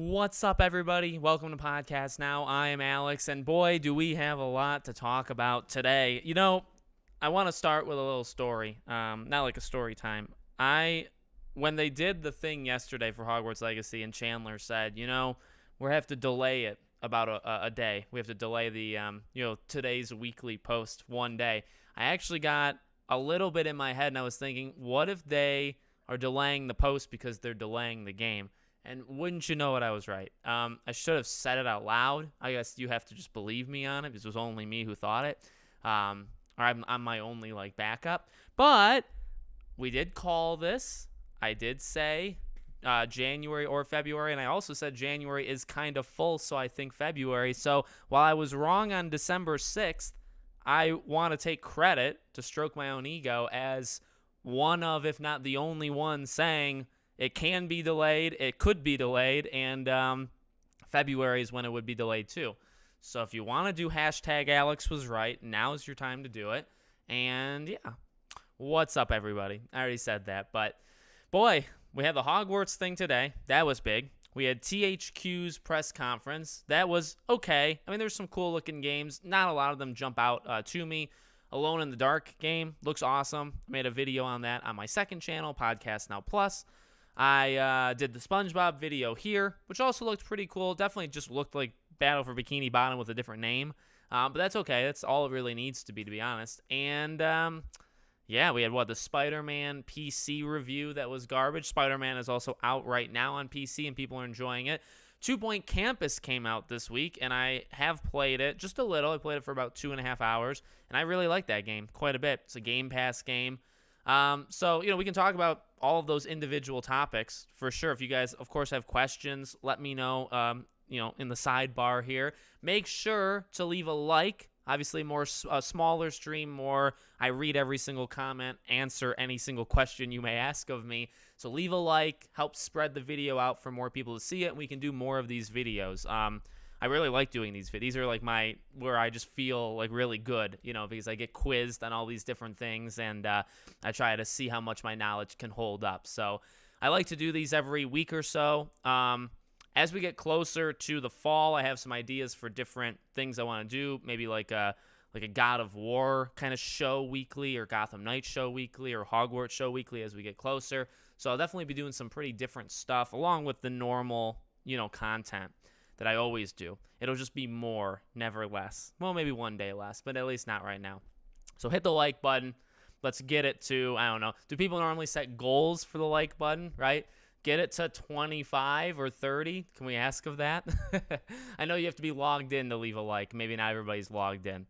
What's up, everybody? Welcome to Podcast Now. I am Alex, and boy, do we have a lot to talk about today. I want to start with a little story, not like a story time. When they did the thing yesterday for Hogwarts Legacy, and Chandler said, we have to delay it about a day. We have to delay the, today's weekly post one day. I actually got a little bit in my head, and I was thinking, what if they are delaying the post because they're delaying the game? And wouldn't you know it, I was right. I should have said it out loud. I guess you have to just believe me on it because it was only me who thought it. Or I'm my only backup. But we did call this. I did say January or February, and I also said January is kind of full, so I think February. So while I was wrong on December 6th, I want to take credit to stroke my own ego as one of, if not the only one, saying it can be delayed, it could be delayed, and February is when it would be delayed too. So if you want to do hashtag Alex was right, now's your time to do it. And yeah, what's up, everybody? I already said that, but boy, we had the Hogwarts thing today. That was big. We had THQ's press conference. That was okay. I mean, there's some cool looking games. Not a lot of them jump out to me. Alone in the Dark game looks awesome. I made a video on that on my second channel, Podcast Now Plus. I did the SpongeBob video here, which also looked pretty cool. Definitely just looked like Battle for Bikini Bottom with a different name. But that's okay. That's all it really needs to be honest. And, yeah, we had, the Spider-Man PC review that was garbage. Spider-Man is also out right now on PC, and people are enjoying it. 2 Point Campus came out this week, and I have played it just a little. I played it for about 2.5 hours, and I really like that game quite a bit. It's a Game Pass game. So, we can talk about all of those individual topics for sure. If you guys, of course, have questions, let me know, in the sidebar here. Make sure to leave a like. Obviously, a smaller stream, more I read every single comment, answer any single question you may ask of me. So leave a like, help spread the video out for more people to see it, and we can do more of these videos. I really like doing these videos. These are where I just feel really good, because I get quizzed on all these different things, and I try to see how much my knowledge can hold up. So I like to do these every week or so. As we get closer to the fall, I have some ideas for different things I want to do. Maybe like a God of War kind of show weekly, or Gotham Knights show weekly, or Hogwarts show weekly as we get closer. So I'll definitely be doing some pretty different stuff along with the normal, content that I always do. It'll just be more, never less. Well, maybe one day less, but at least not right now. So hit the like button. Let's get it to, I don't know. Do people normally set goals for the like button, right? Get it to 25 or 30. Can we ask of that? I know you have to be logged in to leave a like. Maybe not everybody's logged in.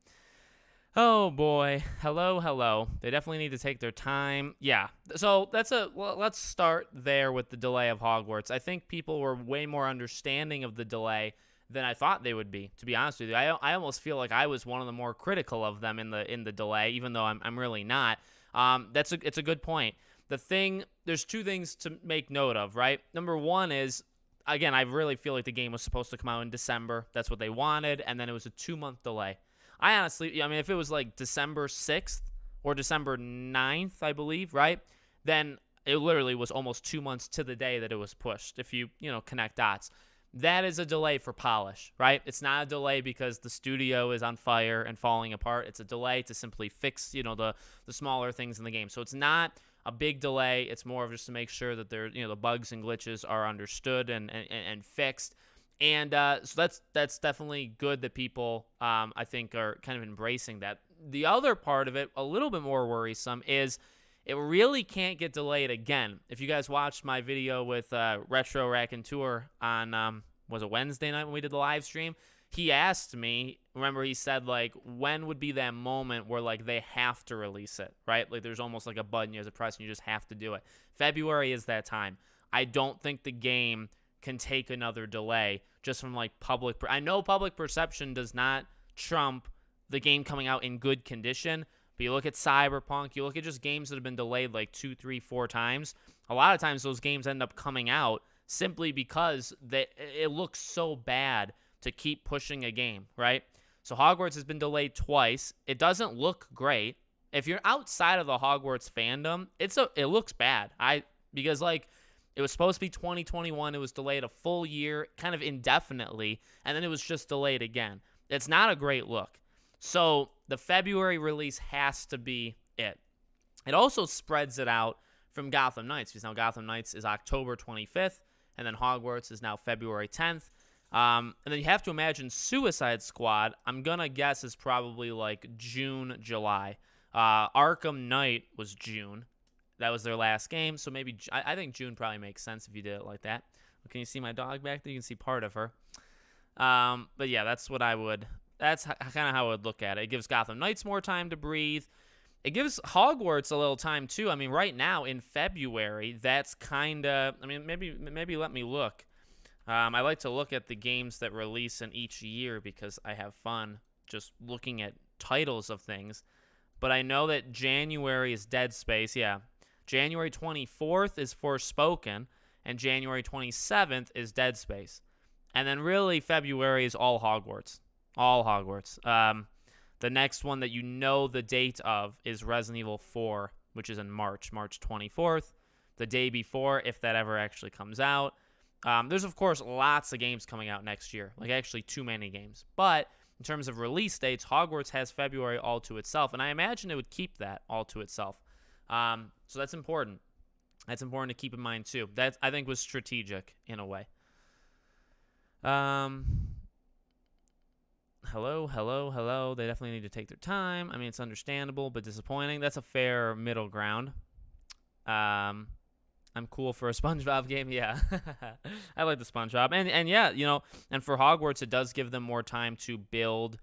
Oh boy. Hello. They definitely need to take their time. Yeah. So let's start there with the delay of Hogwarts. I think people were way more understanding of the delay than I thought they would be, to be honest with you. I almost feel like I was one of the more critical of them in the delay, even though I'm really not. It's a good point. There's two things to make note of, right? Number one is, again, I really feel like the game was supposed to come out in December. That's what they wanted, and then it was a 2-month delay. I honestly, if it was December 6th or December 9th, I believe, right? Then it literally was almost 2 months to the day that it was pushed, if you connect dots. That is a delay for polish, right? It's not a delay because the studio is on fire and falling apart. It's a delay to simply fix, the smaller things in the game. So it's not a big delay. It's more of just to make sure that the bugs and glitches are understood and fixed. And so that's definitely good that people, I think, are kind of embracing that. The other part of it, a little bit more worrisome, is it really can't get delayed again. If you guys watched my video with Retro Raconteur on, was it Wednesday night when we did the live stream? He asked me, remember he said, when would be that moment where, they have to release it, right? There's almost a button you have to press and you just have to do it. February is that time. I don't think the game can take another delay just from, public... I know public perception does not trump the game coming out in good condition, but you look at Cyberpunk, you look at just games that have been delayed 2, 3, 4 times. A lot of times those games end up coming out simply because it looks so bad to keep pushing a game, right? So Hogwarts has been delayed twice. It doesn't look great. If you're outside of the Hogwarts fandom, it looks bad. Because It was supposed to be 2021. It was delayed a full year, kind of indefinitely, and then it was just delayed again. It's not a great look. So the February release has to be it. It also spreads it out from Gotham Knights, because now Gotham Knights is October 25th, and then Hogwarts is now February 10th. And then you have to imagine Suicide Squad, I'm going to guess, is probably like June, July. Arkham Knight was June. That was their last game, so maybe I think June probably makes sense if you did it like that. Can you see my dog back there? You can see part of her. But yeah, that's kind of how I would look at it. It gives Gotham Knights more time to breathe. It gives Hogwarts a little time too. I mean, right now in February, that's kind of, I mean, maybe let me look. I like to look at the games that release in each year because I have fun just looking at titles of things. But I know that January is Dead Space, yeah. January 24th is Forspoken, and January 27th is Dead Space. And then really February is all Hogwarts. All Hogwarts. The next one that you know the date of is Resident Evil 4, which is in March 24th. The day before, if that ever actually comes out. There's, of course, lots of games coming out next year. Like, actually too many games. But in terms of release dates, Hogwarts has February all to itself. And I imagine it would keep that all to itself. So that's important. That's important to keep in mind, too. That, I think, was strategic in a way. Hello. They definitely need to take their time. I mean, it's understandable, but disappointing. That's a fair middle ground. I'm cool for a SpongeBob game. Yeah, I like the SpongeBob. And yeah, you know, and for Hogwarts, it does give them more time to build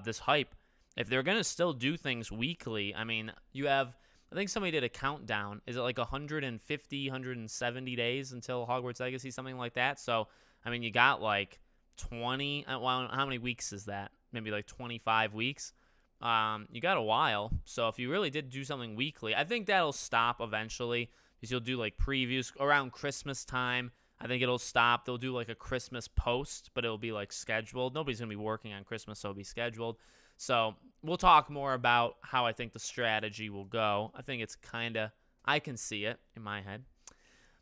this hype. If they're going to still do things weekly, I mean, you have, I think somebody did a countdown. Is it like 150, 170 days until Hogwarts Legacy, something like that? So, I mean, you got like 20, well, how many weeks is that? Maybe like 25 weeks. You got a while. So if you really did do something weekly, I think that'll stop eventually because you'll do like previews around Christmas time. I think it'll stop. They'll do like a Christmas post, but it'll be like scheduled. Nobody's going to be working on Christmas, so it'll be scheduled. So we'll talk more about how I think the strategy will go. I think it's kind of, I can see it in my head.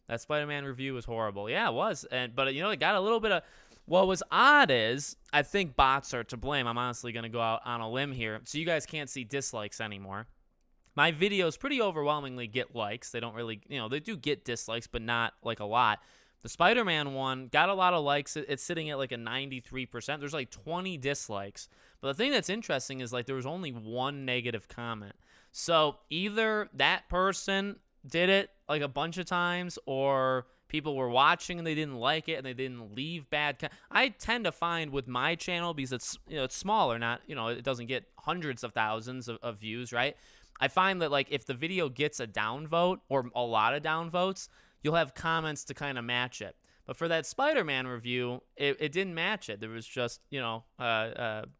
That Spider-Man review was horrible. Yeah, it was. But, you know, it got a little bit of, what was odd is I think bots are to blame. I'm honestly going to go out on a limb here. So you guys can't see dislikes anymore. My videos pretty overwhelmingly get likes. They don't really, you know, they do get dislikes, but not like a lot. The Spider-Man one got a lot of likes. It's sitting at like a 93%. There's like 20 dislikes. But the thing that's interesting is like there was only one negative comment. So either that person did it like a bunch of times, or people were watching and they didn't like it and they didn't leave bad. I tend to find with my channel, because it's, you know, it's smaller, not, you know, it doesn't get hundreds of thousands of views, right? I find that like if the video gets a downvote or a lot of downvotes, you'll have comments to kind of match it. But for that Spider-Man review, it didn't match it. There was just, you know,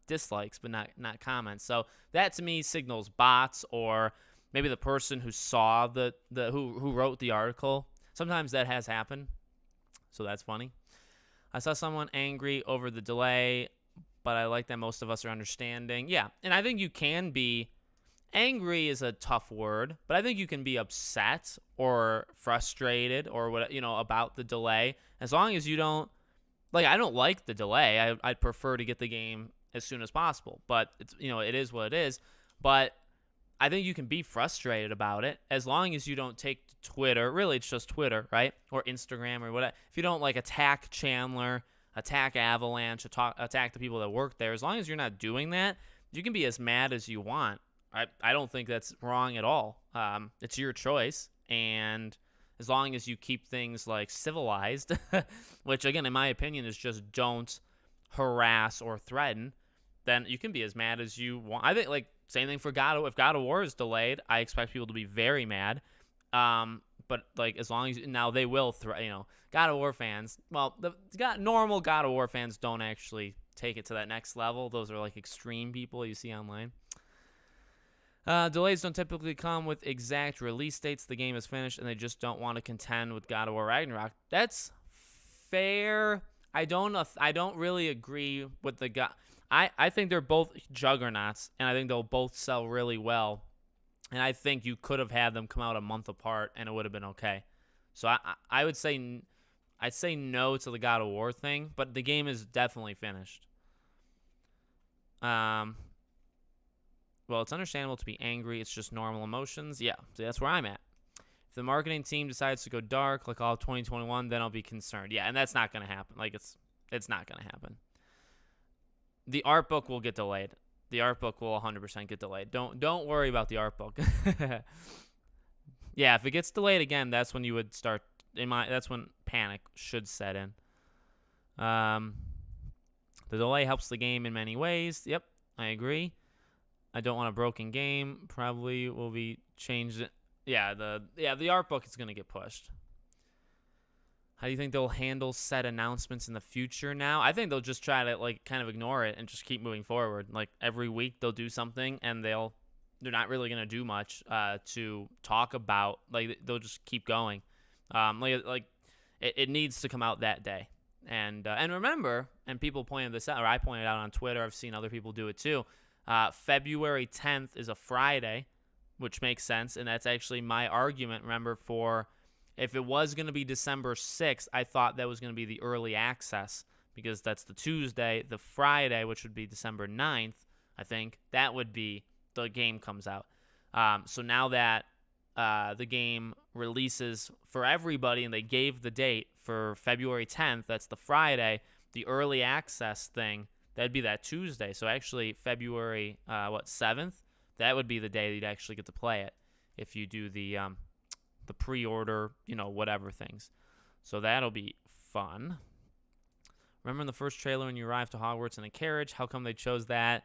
dislikes, but not comments. So that to me signals bots, or maybe the person who saw who wrote the article. Sometimes that has happened, so that's funny. I saw someone angry over the delay, but I like that most of us are understanding. Yeah, and I think you can be angry is a tough word, but I think you can be upset or frustrated or what, you know, about the delay, as long as you don't, like, I don't like the delay. I'd prefer to get the game as soon as possible, but it's, you know, it is what it is. But I think you can be frustrated about it as long as you don't take to Twitter. Really, it's just Twitter, right? Or Instagram or whatever. If you don't like attack Chandler, attack Avalanche, attack the people that work there, as long as you're not doing that, you can be as mad as you want. I don't think that's wrong at all. It's your choice, and as long as you keep things like civilized, which again, in my opinion, is just don't harass or threaten, then you can be as mad as you want. I think like same thing for God. If God of War is delayed, I expect people to be very mad. But like as long as now they will, you know, God of War fans. Well, normal God of War fans don't actually take it to that next level. Those are like extreme people you see online. Delays don't typically come with exact release dates. The game is finished, and they just don't want to contend with God of War Ragnarok. That's fair. I don't really agree with the guy. I think they're both juggernauts, and I think they'll both sell really well. And I think you could have had them come out a month apart, and it would have been okay. So I would say I'd say no to the God of War thing, but the game is definitely finished. Well, it's understandable to be angry. It's just normal emotions. Yeah, so that's where I'm at. If the marketing team decides to go dark like all of 2021, then I'll be concerned. Yeah, and that's not going to happen. Like it's not going to happen. The art book will get delayed. The art book will 100% get delayed. Don't worry about the art book. Yeah, if it gets delayed again, that's when you would start that's when panic should set in. The delay helps the game in many ways. Yep, I agree. I don't want a broken game. Probably will be changed. Yeah, the art book is going to get pushed. How do you think they'll handle set announcements in the future now? I think they'll just try to like kind of ignore it and just keep moving forward. Like every week they'll do something and they're not really going to do much to talk about. Like they'll just keep going. It needs to come out that day. And remember, and people pointed this out, or I pointed out on Twitter, I've seen other people do it too. February 10th is a Friday, which makes sense, and that's actually my argument, remember, for if it was going to be December 6th, I thought that was going to be the early access, because that's the Tuesday. The Friday, which would be December 9th, I think, that would be the game comes out. So now that the game releases for everybody, and they gave the date for February 10th, that's the Friday, the early access thing, that'd be that Tuesday. So actually February 7th, that would be the day that you'd actually get to play it if you do the pre-order, whatever things. So that'll be fun. Remember in the first trailer when you arrived to Hogwarts in a carriage? How come they chose that?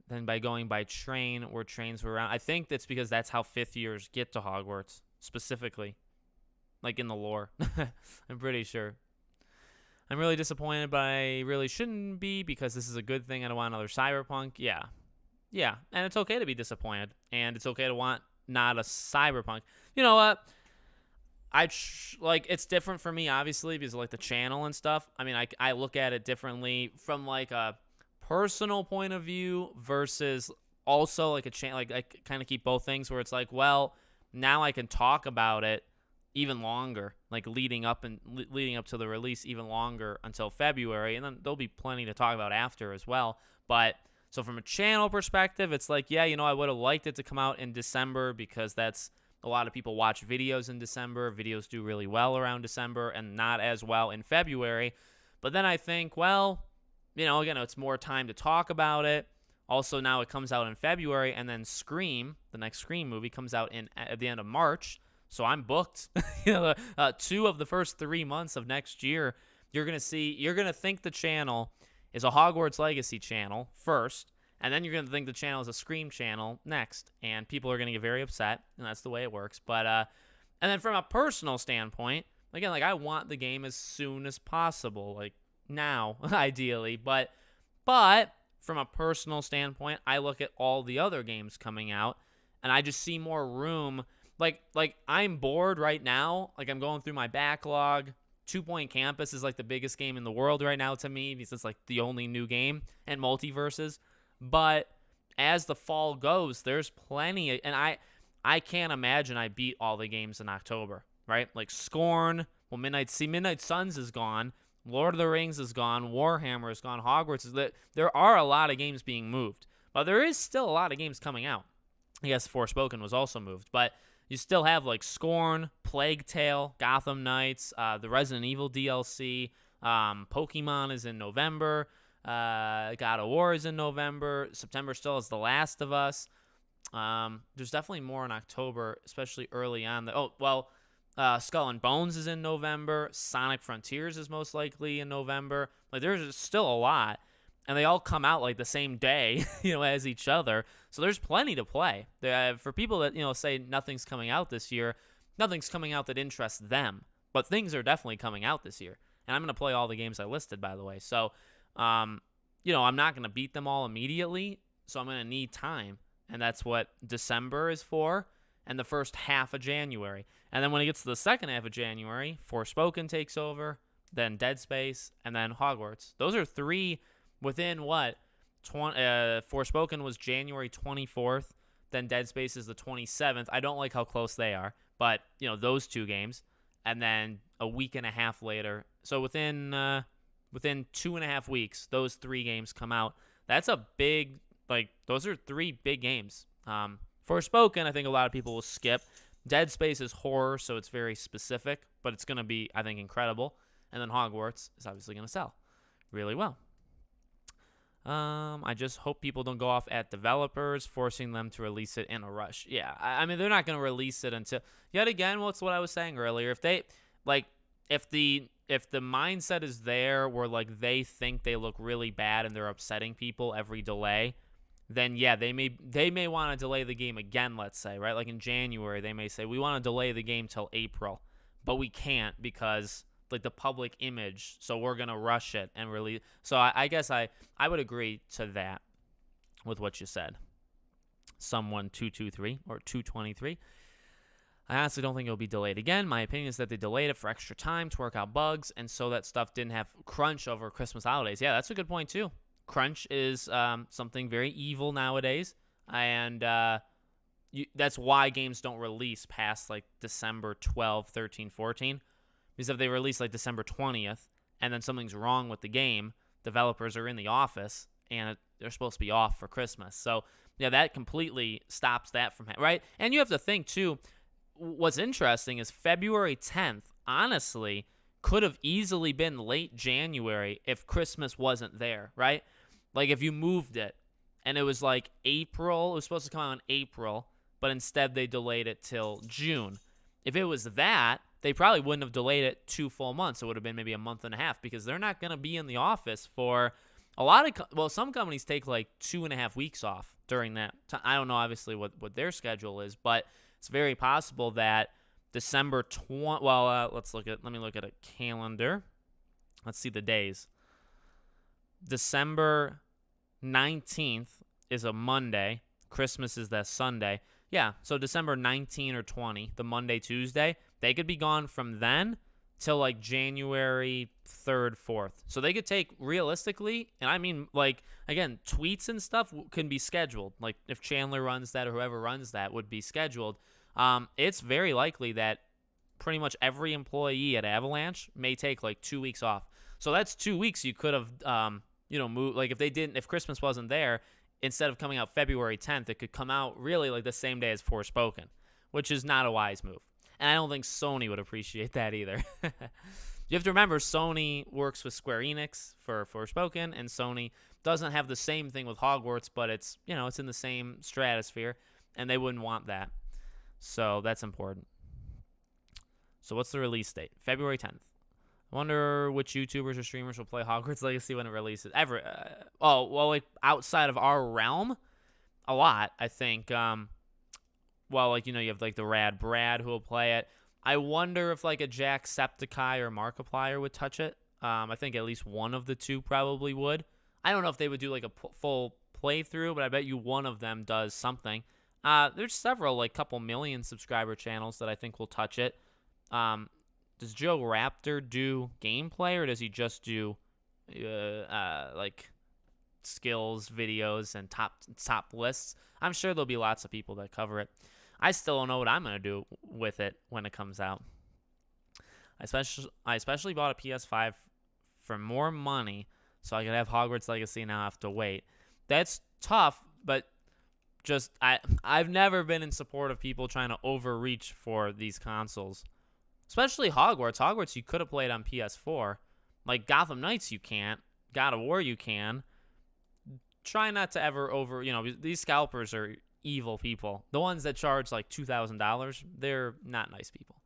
Then by going by train, where trains were around. I think that's because that's how fifth years get to Hogwarts, specifically. Like in the lore. I'm pretty sure. I'm really disappointed, but I really shouldn't be because this is a good thing. I don't want another Cyberpunk. Yeah. And it's okay to be disappointed. And it's okay to want not a Cyberpunk. You know what? It's different for me, obviously, because of, like, the channel and stuff. I mean, I look at it differently from, like, a personal point of view versus also, like, a channel. Like, I kind of keep both things where it's like, well, now I can talk about it even longer, like leading up to the release even longer until February, and then there'll be plenty to talk about after as well. But so from a channel perspective, it's like, yeah, I would have liked it to come out in December because that's a lot of people watch videos in December. Videos do really well around December and not as well in February. But then I think, well, again, it's more time to talk about it. Also, now it comes out in February, and then Scream, the next Scream movie, comes out at the end of March. So I'm booked. 2 of the first 3 months of next year, you're going to think the channel is a Hogwarts Legacy channel first, and then you're going to think the channel is a Scream channel next, and people are going to get very upset, and that's the way it works. But and then from a personal standpoint, again, like I want the game as soon as possible, like now, ideally. But from a personal standpoint, I look at all the other games coming out, and I just see more room. Like I'm bored right now. Like I'm going through my backlog. 2 Point Campus is like the biggest game in the world right now to me because it's like the only new game, and Multiverses. But as the fall goes, there's plenty, and I can't imagine I beat all the games in October, right? Like Scorn, well, Midnight Suns is gone, Lord of the Rings is gone, Warhammer is gone, Hogwarts is lit. There are a lot of games being moved, but there is still a lot of games coming out. I guess Forspoken was also moved, but you still have like Scorn, Plague Tale, Gotham Knights, the Resident Evil DLC, Pokemon is in November, God of War is in November, September still is The Last of Us. There's definitely more in October, especially early on. Skull and Bones is in November, Sonic Frontiers is most likely in November. Like there's still a lot. And they all come out like the same day, as each other. So there's plenty to play. For people that, say nothing's coming out this year, nothing's coming out that interests them. But things are definitely coming out this year. And I'm going to play all the games I listed, by the way. So, I'm not going to beat them all immediately. So I'm going to need time. And that's what December is for. And the first half of January. And then when it gets to the second half of January, Forspoken takes over. Then Dead Space. And then Hogwarts. Those are 3... within what? Forspoken was January 24th. Then Dead Space is the 27th. I don't like how close they are. But, those 2 games. and then a week and a half later. So within 2.5 weeks, those 3 games come out. That's a big, those are 3 big games. Forspoken, I think a lot of people will skip. Dead Space is horror, so it's very specific, but it's going to be, I think, incredible. And then Hogwarts is obviously going to sell really well. I just hope people don't go off at developers, forcing them to release it in a rush. Yeah, I mean, they're not going to release it until, yet again, well, it's what I was saying earlier. If they, if the mindset is there where, they think they look really bad and they're upsetting people every delay, then, yeah, they may want to delay the game again, let's say, right? Like in January, they may say, we want to delay the game till April, but we can't because the public image, so we're gonna rush it and release. So I guess I would agree to that with what you said. Someone 223 or 223. I honestly don't think it'll be delayed again. My opinion is that they delayed it for extra time to work out bugs, and so that stuff didn't have crunch over Christmas holidays. Yeah, that's a good point too. Crunch is something very evil nowadays, and that's why games don't release past December 12, 13, 14. Because if they release December 20th and then something's wrong with the game, developers are in the office and they're supposed to be off for Christmas. So, yeah, that completely stops that from right? And you have to think, too, what's interesting is February 10th, honestly, could have easily been late January if Christmas wasn't there, right? If you moved it and it was April, it was supposed to come out in April, but instead they delayed it till June. If it was that, they probably wouldn't have delayed it 2 full months. It would have been maybe a month and a half because they're not going to be in the office for a lot of, some companies take 2.5 weeks off during that time. I don't know, obviously, what their schedule is, but it's very possible that December 20, let me look at a calendar. Let's see the days. December 19th is a Monday. Christmas is that Sunday. Yeah, so December 19 or 20, the Monday, Tuesday, they could be gone from then till January 3rd, 4th. So they could take, realistically, and I mean, again, tweets and stuff can be scheduled. If Chandler runs that or whoever runs that would be scheduled. It's very likely that pretty much every employee at Avalanche may take 2 weeks off. So that's 2 weeks you could have, moved. If Christmas wasn't there, instead of coming out February 10th, it could come out really the same day as Forspoken, which is not a wise move. And I don't think Sony would appreciate that either. You have to remember, Sony works with Square Enix for Forspoken, and Sony doesn't have the same thing with Hogwarts, but it's in the same stratosphere, and they wouldn't want that. So that's important. So what's the release date? February 10th. I wonder which YouTubers or streamers will play Hogwarts Legacy when it releases. Outside of our realm, a lot, I think. You have the Rad Brad who will play it. I wonder if a Jacksepticeye or Markiplier would touch it. I think at least one of the two probably would. I don't know if they would do a full playthrough, but I bet you one of them does something. There's several couple million subscriber channels that I think will touch it. Does Joe Raptor do gameplay, or does he just do skills videos and top lists? I'm sure there'll be lots of people that cover it. I still don't know what I'm gonna do with it when it comes out. I especially bought a PS5 for more money so I could have Hogwarts Legacy. Now I have to wait. That's tough, but I've never been in support of people trying to overreach for these consoles. Especially Hogwarts. Hogwarts you could have played on PS4. Gotham Knights you can't. God of War you can. Try not to ever these scalpers are evil people. The ones that charge $2,000, they're not nice people.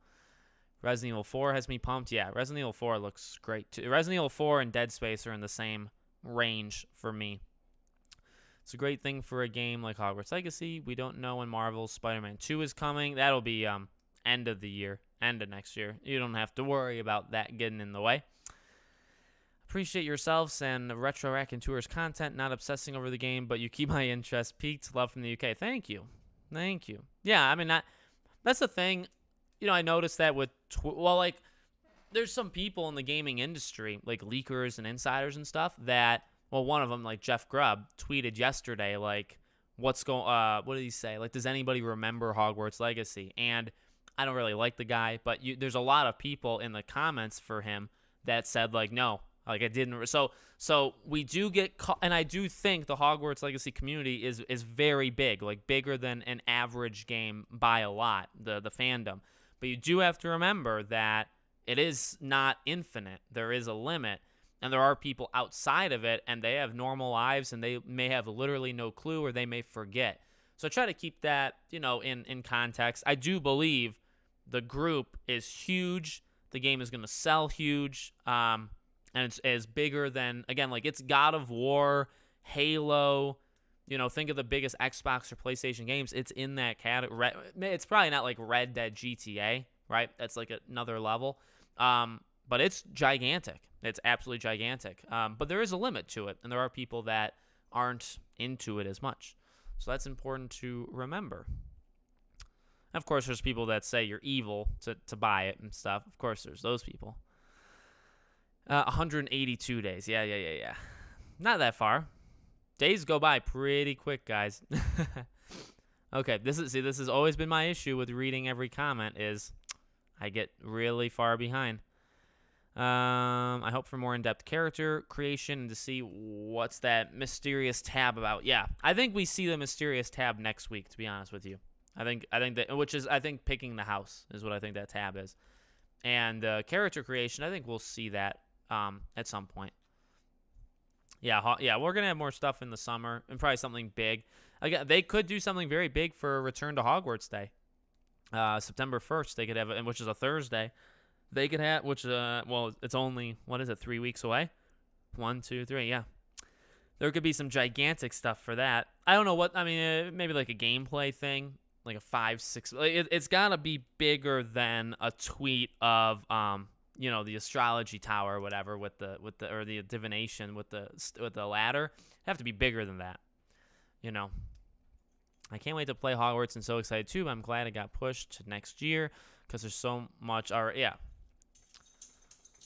Resident Evil 4 has me pumped. Yeah, Resident Evil 4 looks great too. Resident Evil 4 and Dead Space are in the same range for me. It's a great thing for a game like Hogwarts Legacy. We don't know when Marvel's Spider-Man 2 is coming. That'll be end of the year, end of next year. You don't have to worry about that getting in the way. Appreciate yourselves and Retro Rack and Tours content, not obsessing over the game, but you keep my interest peaked. Love from the UK. Thank you. Yeah, I mean, that's the thing. I noticed that with, there's some people in the gaming industry, leakers and insiders and stuff, that, one of them, Jeff Grubb, tweeted yesterday, what did he say? Does anybody remember Hogwarts Legacy? And I don't really like the guy, but there's a lot of people in the comments for him that said like, no, like I didn't. So we do get caught, and I do think the Hogwarts Legacy community is very big, like bigger than an average game by a lot, the fandom. But you do have to remember that it is not infinite. There is a limit, and there are people outside of it, and they have normal lives, and they may have literally no clue, or they may forget. So try to keep that, in context. I do believe the group is huge. The game is going to sell huge, and it's bigger than, again, like it's God of War, Halo. Think of the biggest Xbox or PlayStation games. It's in that category. It's probably not like Red Dead, GTA, right? That's like another level. But it's gigantic. It's absolutely gigantic. But there is a limit to it, and there are people that aren't into it as much. So that's important to remember. Of course, there's people that say you're evil to buy it and stuff. Of course, there's those people. 182 days. Yeah. Not that far. Days go by pretty quick, guys. Okay, this has always been my issue with reading every comment is I get really far behind. I hope for more in-depth character creation and to see what's that mysterious tab about. Yeah, I think we see the mysterious tab next week, to be honest with you. I think that, which is, I think picking the house is what I think that tab is. And character creation, I think we'll see that at some point. Yeah, we're going to have more stuff in the summer and probably something big. Again, they could do something very big for Return to Hogwarts Day. September 1st, they could have, which is a Thursday. They could have, it's only, 3 weeks away? 1, 2, 3, yeah. There could be some gigantic stuff for that. I don't know maybe like a gameplay thing, like a 5, 6. It's got to be bigger than a tweet of, the astrology tower or whatever or the divination with the ladder. It'd have to be bigger than that, I can't wait to play Hogwarts and so excited too, but I'm glad it got pushed to next year because there's so much.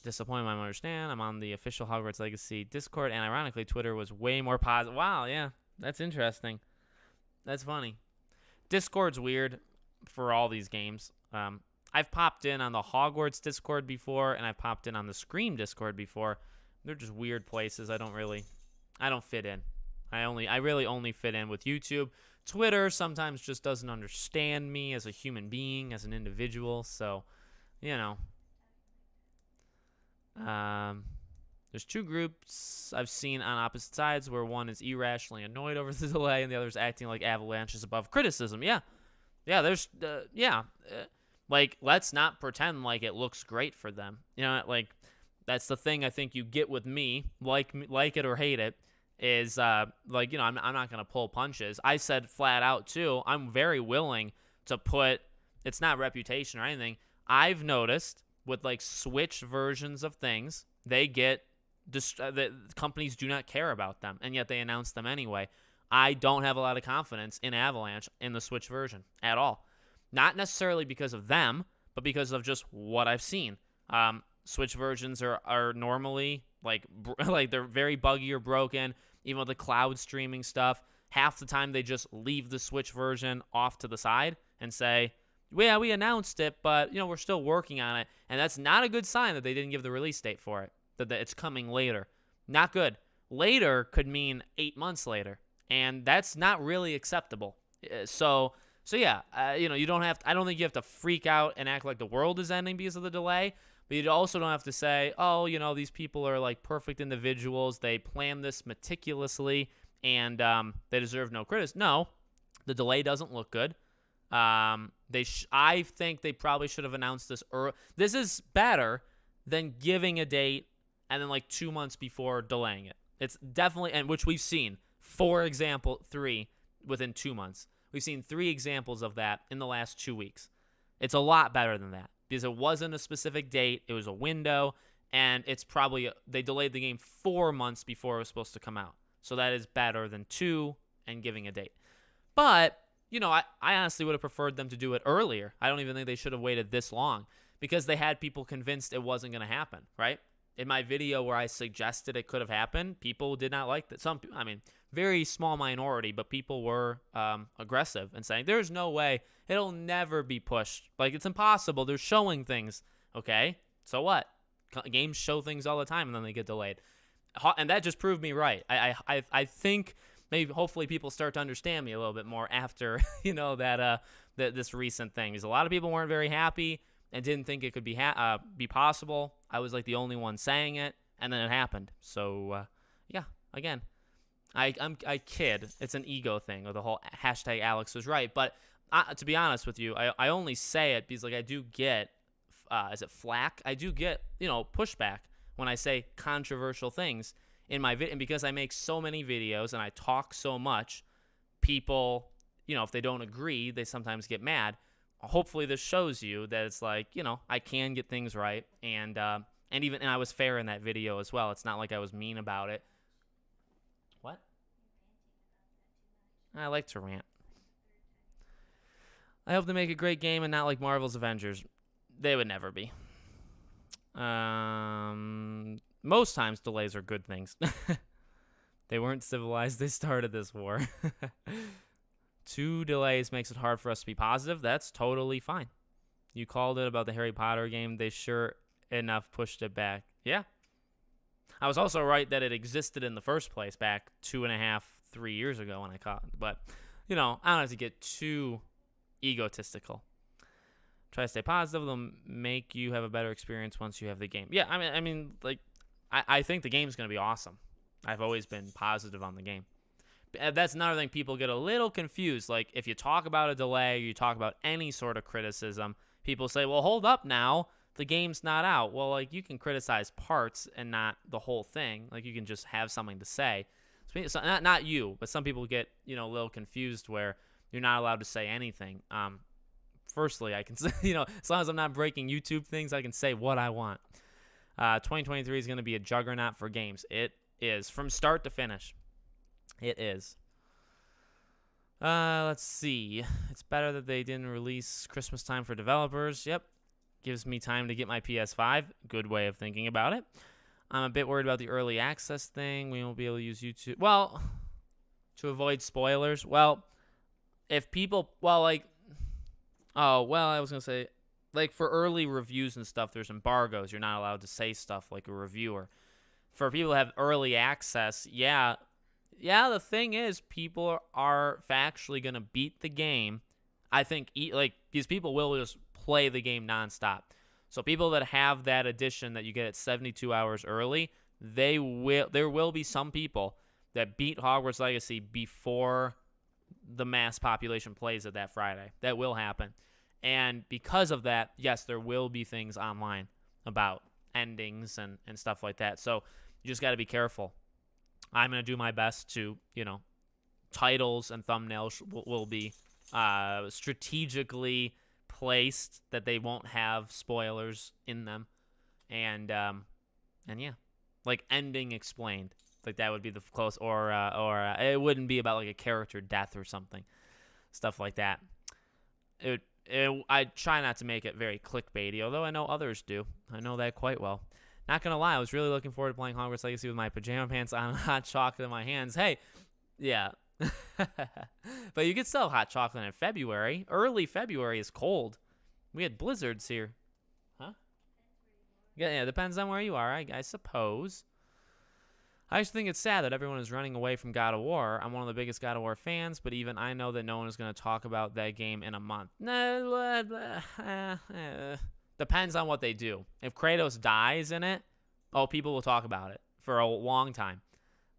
Disappointed, I understand. I'm on the official Hogwarts Legacy Discord, and ironically, Twitter was way more positive. Wow, yeah, that's interesting. That's funny. Discord's weird for all these games. I've popped in on the Hogwarts Discord before, and I've popped in on the Scream Discord before. They're just weird places. I don't fit in. I really only fit in with YouTube. Twitter sometimes just doesn't understand me as a human being, as an individual. So, there's two groups I've seen on opposite sides where one is irrationally annoyed over the delay and the other is acting like Avalanche is above criticism. Yeah. There's like, let's not pretend like it looks great for them. Like that's the thing I think you get with me, like it or hate it, is I'm not gonna pull punches. I said flat out too, I'm very willing to put. It's not reputation or anything. I've noticed with like Switch versions of things, they get the companies do not care about them, and yet they announce them anyway. I don't have a lot of confidence in Avalanche in the Switch version at all. Not necessarily because of them, but because of just what I've seen. Switch versions are normally like they're very buggy or broken. Even with the cloud streaming stuff, half the time they just leave the Switch version off to the side and say, yeah, we announced it, but we're still working on it. And that's not a good sign that they didn't give the release date for it, that it's coming later. Not good. Later could mean 8 months later, and that's not really acceptable. So yeah, you don't have to, I don't think you have to freak out and act like the world is ending because of the delay, but you also don't have to say, oh, these people are like perfect individuals. They planned this meticulously and they deserve no criticism. No, the delay doesn't look good. I think they probably should have announced this early. This is better than giving a date and then like 2 months before delaying it. It's definitely, and which we've seen, 3 within 2 months. We've seen 3 examples of that in the last 2 weeks. It's a lot better than that because it wasn't a specific date. It was a window, and it's probably, they delayed the game 4 months before it was supposed to come out. So that is better than 2 and giving a date. But, I honestly would have preferred them to do it earlier. I don't even think they should have waited this long because they had people convinced it wasn't going to happen, right? in my video where I suggested it could have happened, people did not like that. I mean, very small minority, but people were aggressive and saying, there's no way, it'll never be pushed. Like, it's impossible. They're showing things. Okay, so what? Games show things all the time, and then they get delayed. And that just proved me right. I think maybe hopefully people start to understand me a little bit more after, that this recent thing. Because a lot of people weren't very happy and didn't think it could be possible. I was like the only one saying it, and then it happened. So, yeah, again, I kid. It's an ego thing, or the whole hashtag Alex was right. But to be honest with you, I only say it because, like, I do get, is it flack? I do get, pushback when I say controversial things in my video. And because I make so many videos and I talk so much, people, if they don't agree, they sometimes get mad. Hopefully this shows you that it's like, I can get things right. And I was fair in that video as well. It's not like I was mean about it. What? I like to rant. I hope they make a great game and not like Marvel's Avengers. They would never be. Most times delays are good things. They weren't civilized. They started this war. 2 delays makes it hard for us to be positive. That's totally fine. You called it about the Harry Potter game. They sure enough pushed it back. Yeah. I was also right that it existed in the first place back 2.5, 3 years ago when I caught it. But, I don't have to get too egotistical. Try to stay positive. They'll make you have a better experience once you have the game. Yeah, I mean, like, I think the game's going to be awesome. I've always been positive on the game. That's another thing people get a little confused. Like, if you talk about a delay, you talk about any sort of criticism, people say, well, hold up now. The game's not out. Well, like, you can criticize parts and not the whole thing. Like, you can just have something to say. So not you, but some people get, a little confused where you're not allowed to say anything. Firstly, I can say, as long as I'm not breaking YouTube things, I can say what I want. 2023 is going to be a juggernaut for games. It is. From start to finish. It is. Let's see. It's better that they didn't release Christmas time for developers. Yep. Gives me time to get my PS5. Good way of thinking about it. I'm a bit worried about the early access thing. We won't be able to use YouTube. Well, to avoid spoilers. Well, if people, I was going to say, like, for early reviews and stuff, there's embargoes. You're not allowed to say stuff like a reviewer. For people who have early access, yeah, the thing is, people are factually going to beat the game. I think, these people will just play the game nonstop. So people that have that edition that you get at 72 hours early, there will be some people that beat Hogwarts Legacy before the mass population plays it that Friday. That will happen. And because of that, yes, there will be things online about endings and stuff like that. So you just got to be careful. I'm going to do my best to, titles and thumbnails will be strategically placed that they won't have spoilers in them. And yeah, like ending explained. Like that would be the close, or it wouldn't be about like a character death or something. Stuff like that. I try not to make it very clickbaity, although I know others do. I know that quite well. Not going to lie, I was really looking forward to playing Hogwarts Legacy with my pajama pants on, hot chocolate in my hands. Hey, yeah. But you could still have hot chocolate in February. Early February is cold. We had blizzards here. Huh? Yeah, depends on where you are, I suppose. I just think it's sad that everyone is running away from God of War. I'm one of the biggest God of War fans, but even I know that no one is going to talk about that game in a month. Depends on what they do. If Kratos dies in it, people will talk about it for a long time.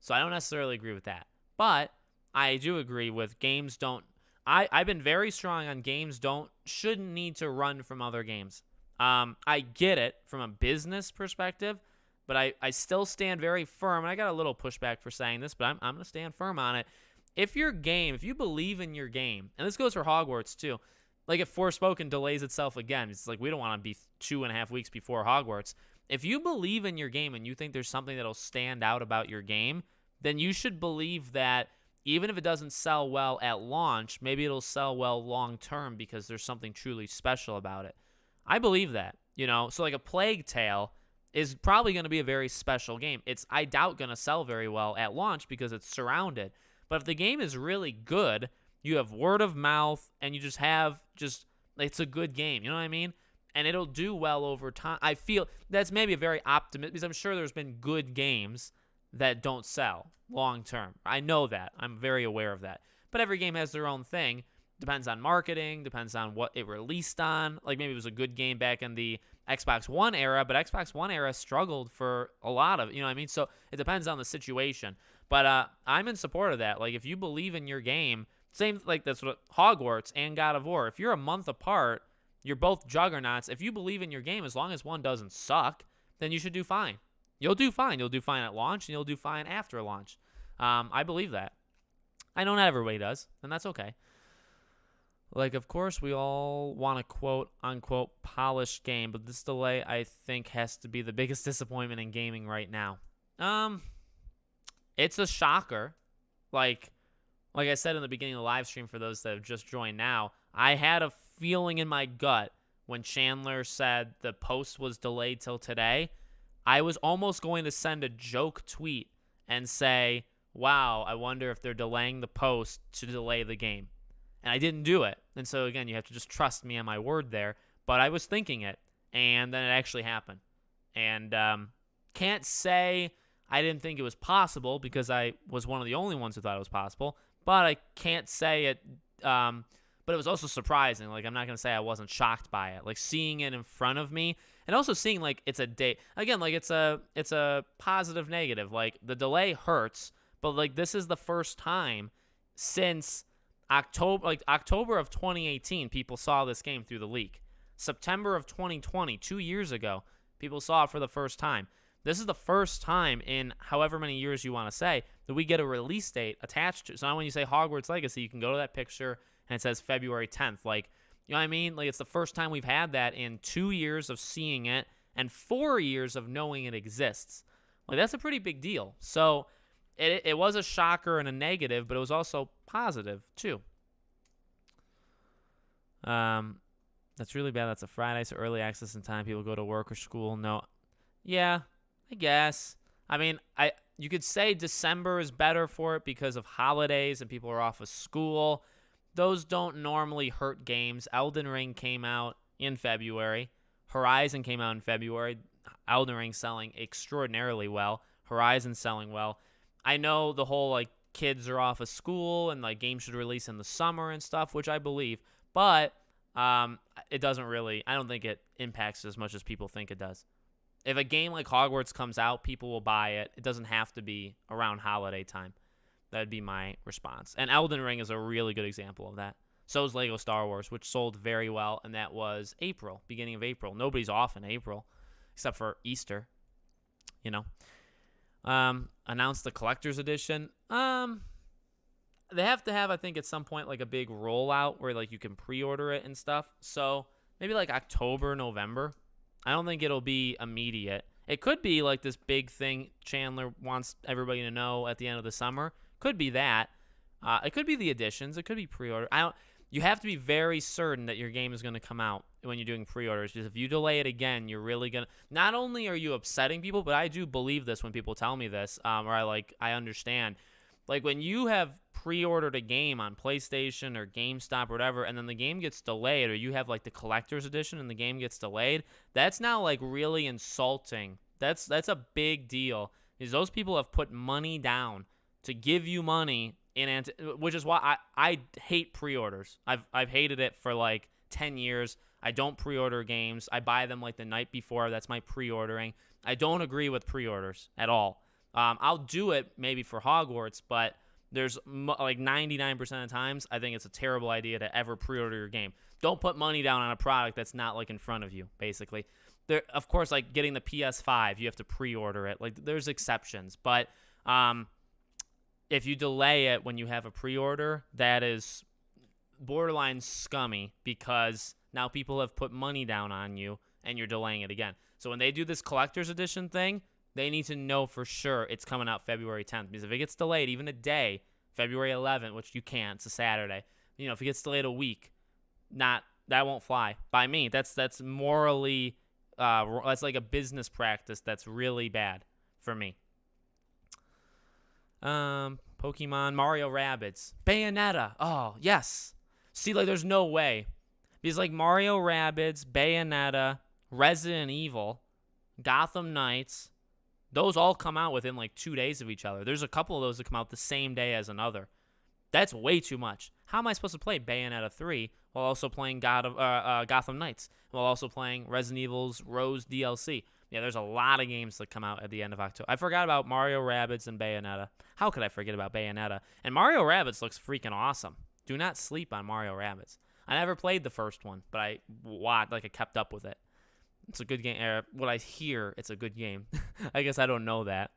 So I don't necessarily agree with that. But I do agree with games don't... I've been very strong on games shouldn't need to run from other games. I get it from a business perspective, but I still stand very firm. And I got a little pushback for saying this, but I'm going to stand firm on it. If you believe in your game, and this goes for Hogwarts too, like if Forspoken delays itself again, it's like we don't want to be 2.5 weeks before Hogwarts. If you believe in your game and you think there's something that'll stand out about your game, then you should believe that even if it doesn't sell well at launch, maybe it'll sell well long term because there's something truly special about it. I believe that, So like a Plague Tale, is probably going to be a very special game. It's, I doubt, going to sell very well at launch because it's surrounded. But if the game is really good, you have word of mouth, and you just have it's a good game. You know what I mean? And it'll do well over time. I feel that's maybe a very optimistic, because I'm sure there's been good games that don't sell long term. I know that. I'm very aware of that. But every game has their own thing. Depends on marketing, depends on what it released on. Like maybe it was a good game back in the Xbox One era, but Xbox One era struggled for a lot of, you know what I mean? So it depends on the situation. But I'm in support of that. Like if you believe in your game, same like that's what Hogwarts and God of War. If you're a month apart, you're both juggernauts. If you believe in your game, as long as one doesn't suck, then you should do fine. You'll do fine. You'll do fine at launch, and you'll do fine after launch. I believe that. I know not everybody does, and that's okay. Like, of course, we all want a quote-unquote polished game, but this delay, I think, has to be the biggest disappointment in gaming right now. It's a shocker. Like I said in the beginning of the live stream, for those that have just joined now, I had a feeling in my gut when Chandler said the post was delayed till today. I was almost going to send a joke tweet and say, wow, I wonder if they're delaying the post to delay the game. And I didn't do it. And so, again, you have to just trust me on my word there. But I was thinking it, and then it actually happened. And can't say I didn't think it was possible, because I was one of the only ones who thought it was possible. But I can't say it. But it was also surprising. Like, I'm not going to say I wasn't shocked by it. Like, seeing it in front of me, and also seeing, like, it's a date. Again, like, it's a positive negative. Like, the delay hurts, but, like, this is the first time since October of 2018, people saw this game through the leak. September of 2020, 2 years ago, people saw it for the first time. This is the first time in however many years you want to say that we get a release date attached to. So now when you say Hogwarts Legacy, you can go to that picture and it says February 10th. Like, you know what I mean? Like, it's the first time we've had that in 2 years of seeing it and 4 years of knowing it exists. Like, that's a pretty big deal. So it was a shocker and a negative, but it was also positive too. That's really bad. That's a Friday, so early access in time. People go to work or school. No, yeah, I guess. I mean, you could say December is better for it because of holidays and people are off of school. Those don't normally hurt games. Elden Ring came out in February. Horizon came out in February. Elden Ring selling extraordinarily well. Horizon selling well. I know the whole, like, kids are off of school and, like, games should release in the summer and stuff, which I believe. But it doesn't really, I don't think it impacts as much as people think it does. If a game like Hogwarts comes out, people will buy it. It doesn't have to be around holiday time. That would be my response. And Elden Ring is a really good example of that. So is Lego Star Wars, which sold very well, and that was April, beginning of April. Nobody's off in April, except for Easter, you know. Announced the collector's edition. They have to have, I think, at some point, like, a big rollout where, like, you can pre-order it and stuff. So maybe like October, November. I don't think it'll be immediate. It could be like this big thing Chandler wants everybody to know at the end of the summer. Could be that. It could be the editions. It could be pre-order. You have to be very certain that your game is going to come out when you're doing pre-orders, because if you delay it again, you're really going to, not only are you upsetting people, but I do believe this when people tell me this, or I understand. Like, when you have pre-ordered a game on PlayStation or GameStop or whatever, and then the game gets delayed, or you have, like, the collector's edition and the game gets delayed, that's now, like, really insulting. That's a big deal, because those people have put money down to give you money, which is why I hate pre-orders. I've hated it for, like, 10 years. I don't pre-order games. I buy them, like, the night before. That's my pre-ordering. I don't agree with pre-orders at all. I'll do it maybe for Hogwarts, but there's like 99% of the times I think it's a terrible idea to ever pre-order your game. Don't put money down on a product that's not, like, in front of you, basically. There, of course, like getting the PS5, you have to pre-order it. Like, there's exceptions, but if you delay it when you have a pre-order, that is borderline scummy, because now people have put money down on you and you're delaying it again. So when they do this collector's edition thing, they need to know for sure it's coming out February 10th, because if it gets delayed even a day, February 11th, which you can't, it's a Saturday, you know, if it gets delayed a week, that won't fly by me. That's morally That's like a business practice that's really bad for me. Pokemon, Mario Rabbids, Bayonetta. Oh, yes. See, like, there's no way. Because, like, Mario Rabbids, Bayonetta, Resident Evil, Gotham Knights, those all come out within, like, 2 days of each other. There's a couple of those that come out the same day as another. That's way too much. How am I supposed to play Bayonetta 3 while also playing Gotham Knights, while also playing Resident Evil's Rose DLC? Yeah, there's a lot of games that come out at the end of October. I forgot about Mario Rabbids and Bayonetta. How could I forget about Bayonetta? And Mario Rabbids looks freaking awesome. Do not sleep on Mario Rabbids. I never played the first one, but I kept up with it. It's a good game. What I hear, it's a good game. I guess I don't know that.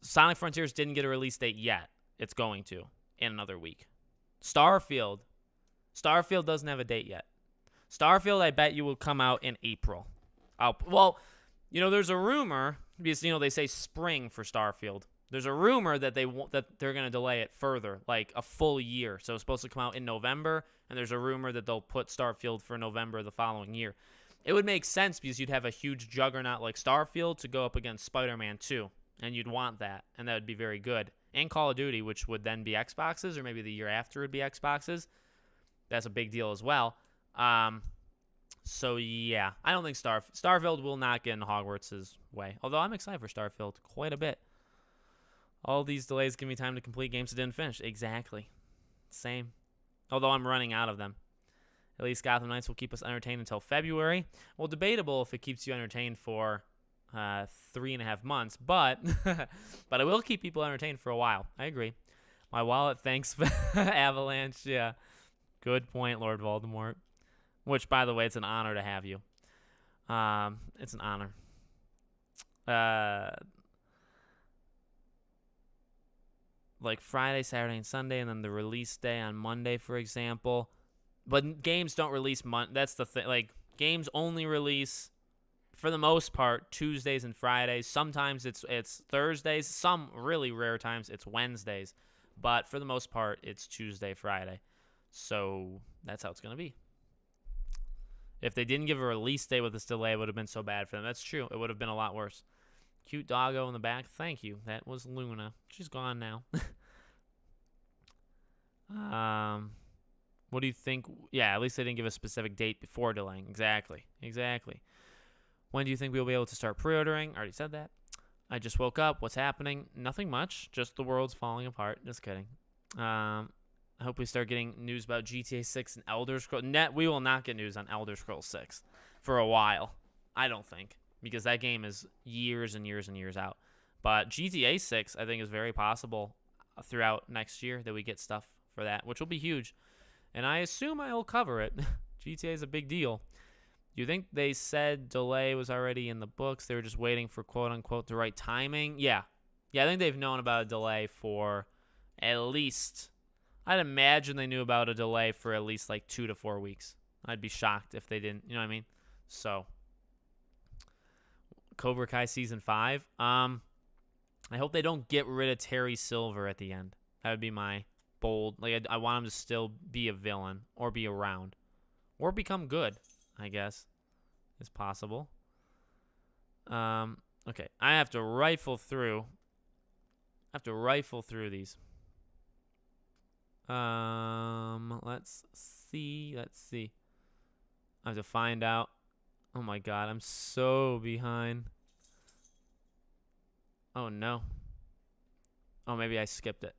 Sonic Frontiers didn't get a release date yet. It's going to in another week. Starfield doesn't have a date yet. Starfield, I bet you, will come out in April. There's a rumor, because, they say spring for Starfield. There's a rumor that they're going to delay it further, like a full year. So it's supposed to come out in November, and there's a rumor that they'll put Starfield for November the following year. It would make sense because you'd have a huge juggernaut like Starfield to go up against Spider-Man 2, and you'd want that, and that would be very good. And Call of Duty, which would then be Xboxes, or maybe the year after would be Xboxes. That's a big deal as well. So yeah, I don't think Starfield will not get in Hogwarts' way. Although I'm excited for Starfield quite a bit. All these delays give me time to complete games that didn't finish. Exactly. Same. Although I'm running out of them. At least Gotham Knights will keep us entertained until February. Well, debatable if it keeps you entertained for 3.5 months, but but it will keep people entertained for a while. I agree. My wallet thanks Avalanche. Yeah. Good point, Lord Voldemort. Which, by the way, it's an honor to have you. It's an honor. Like Friday, Saturday, and Sunday, and then the release day on Monday, for example. But games don't release That's the thing. Like, games only release, for the most part, Tuesdays and Fridays. Sometimes it's Thursdays. Some really rare times it's Wednesdays. But for the most part, it's Tuesday, Friday. So that's how it's going to be. If they didn't give a release date with this delay, it would have been so bad for them. That's true. It would have been a lot worse. Cute doggo in the back. Thank you. That was Luna. She's gone now. What do you think? Yeah, at least they didn't give a specific date before delaying. Exactly. When do you think we'll be able to start pre-ordering? I already said that. I just woke up. What's happening? Nothing much. Just the world's falling apart. Just kidding. I hope we start getting news about GTA 6 and Elder Scrolls. We will not get news on Elder Scrolls 6 for a while. I don't think. Because that game is years and years and years out. But GTA 6, I think, is very possible throughout next year that we get stuff for that, which will be huge. And I assume I will cover it. GTA is a big deal. Do you think they said delay was already in the books? They were just waiting for, quote-unquote, the right timing? Yeah. I think they've known about a delay for at least... I'd imagine they knew about a delay for at least like 2 to 4 weeks. I'd be shocked if they didn't. You know what I mean? So... Cobra Kai Season 5. I hope they don't get rid of Terry Silver at the end. That would be my bold... Like, I want him to still be a villain or be around. Or become good, I guess. Is possible. Okay. I have to rifle through. These. Let's see. I have to find out. Oh my god, I'm so behind. Oh no. Oh, maybe I skipped it.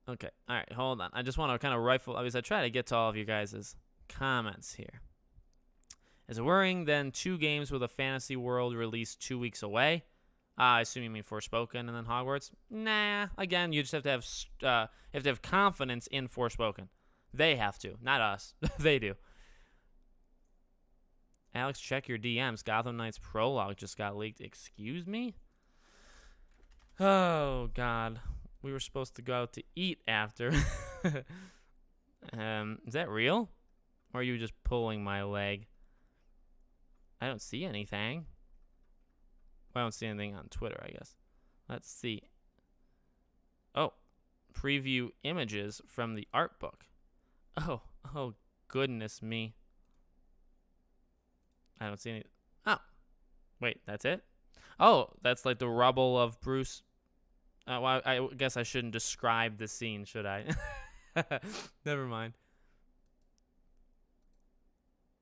Okay, alright, hold on. I just want to kind of rifle. I try to get to all of you guys' comments here. Is it worrying then 2 games with a fantasy world released 2 weeks away? I assume you mean Forspoken and then Hogwarts? Nah, again, you just have to have confidence in Forspoken. They have to, not us. They do. Alex, check your DMs. Gotham Knights prologue just got leaked. Excuse me? Oh, God. We were supposed to go out to eat after. Is that real? Or are you just pulling my leg? I don't see anything. Well, I don't see anything on Twitter, I guess. Let's see. Oh. Preview images from the art book. Oh, goodness me. I don't see any. Oh, wait, that's it? Oh, that's like the rubble of Bruce. Well, I guess I shouldn't describe the scene, should I? Never mind.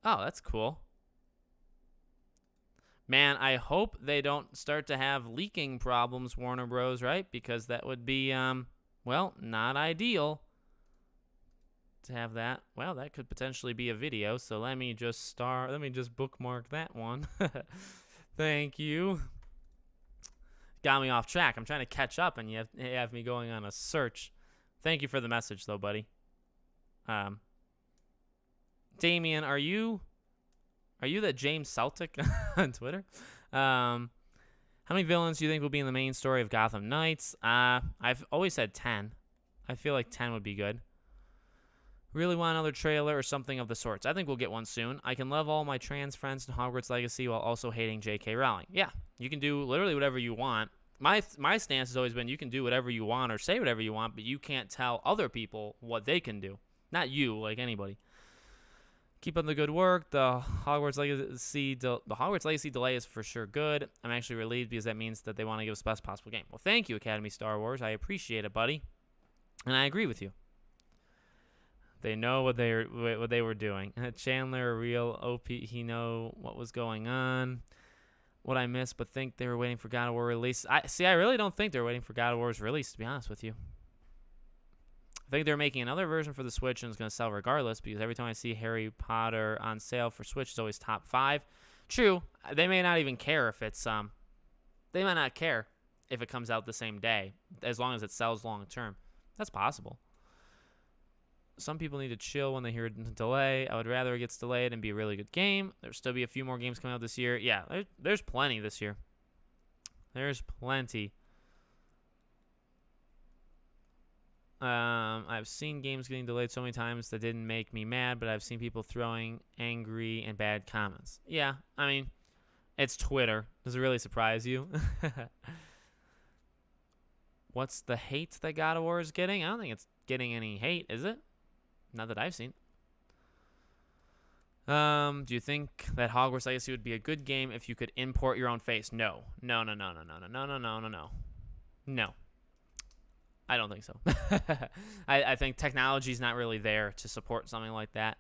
Oh, that's cool. Man, I hope they don't start to have leaking problems, Warner Bros., right? Because that would be, well, not ideal to have that. Well, that could potentially be a video, so let me just bookmark that one. Thank you. Got me off track. I'm trying to catch up, and you have me going on a search. Thank you for the message, though, buddy. Damien, are you that James Celtic on Twitter? How many villains do you think will be in the main story of Gotham Knights? I've always said 10. I feel like 10 would be good. Really want another trailer or something of the sorts. I think we'll get one soon. I can love all my trans friends in Hogwarts Legacy while also hating J.K. Rowling. Yeah, you can do literally whatever you want. My stance has always been you can do whatever you want or say whatever you want, but you can't tell other people what they can do. Not you, like anybody. Keep up the good work. The Hogwarts Legacy delay is for sure good. I'm actually relieved because that means that they want to give us the best possible game. Well, thank you, Academy Star Wars. I appreciate it, buddy. And I agree with you. They know what they were doing. Chandler, a real OP. He know what was going on. What I missed, but think they were waiting for God of War release. I really don't think they're waiting for God of War's release, to be honest with you. I think they're making another version for the Switch and it's going to sell regardless because every time I see Harry Potter on sale for Switch, it's always top 5. True, they may not even care if it's they might not care if it comes out the same day as long as it sells long term. That's possible. Some people need to chill when they hear a delay. I would rather it gets delayed and be a really good game. There'll still be a few more games coming out this year. Yeah, there's plenty this year. There's plenty. I've seen games getting delayed so many times that didn't make me mad, but I've seen people throwing angry and bad comments. Yeah, I mean, it's Twitter. Does it really surprise you? What's the hate that God of War is getting? I don't think it's getting any hate, is it? Not that I've seen. Do you think that Hogwarts Legacy would be a good game if you could import your own face? No. No. I don't think so. I think technology's not really there to support something like that.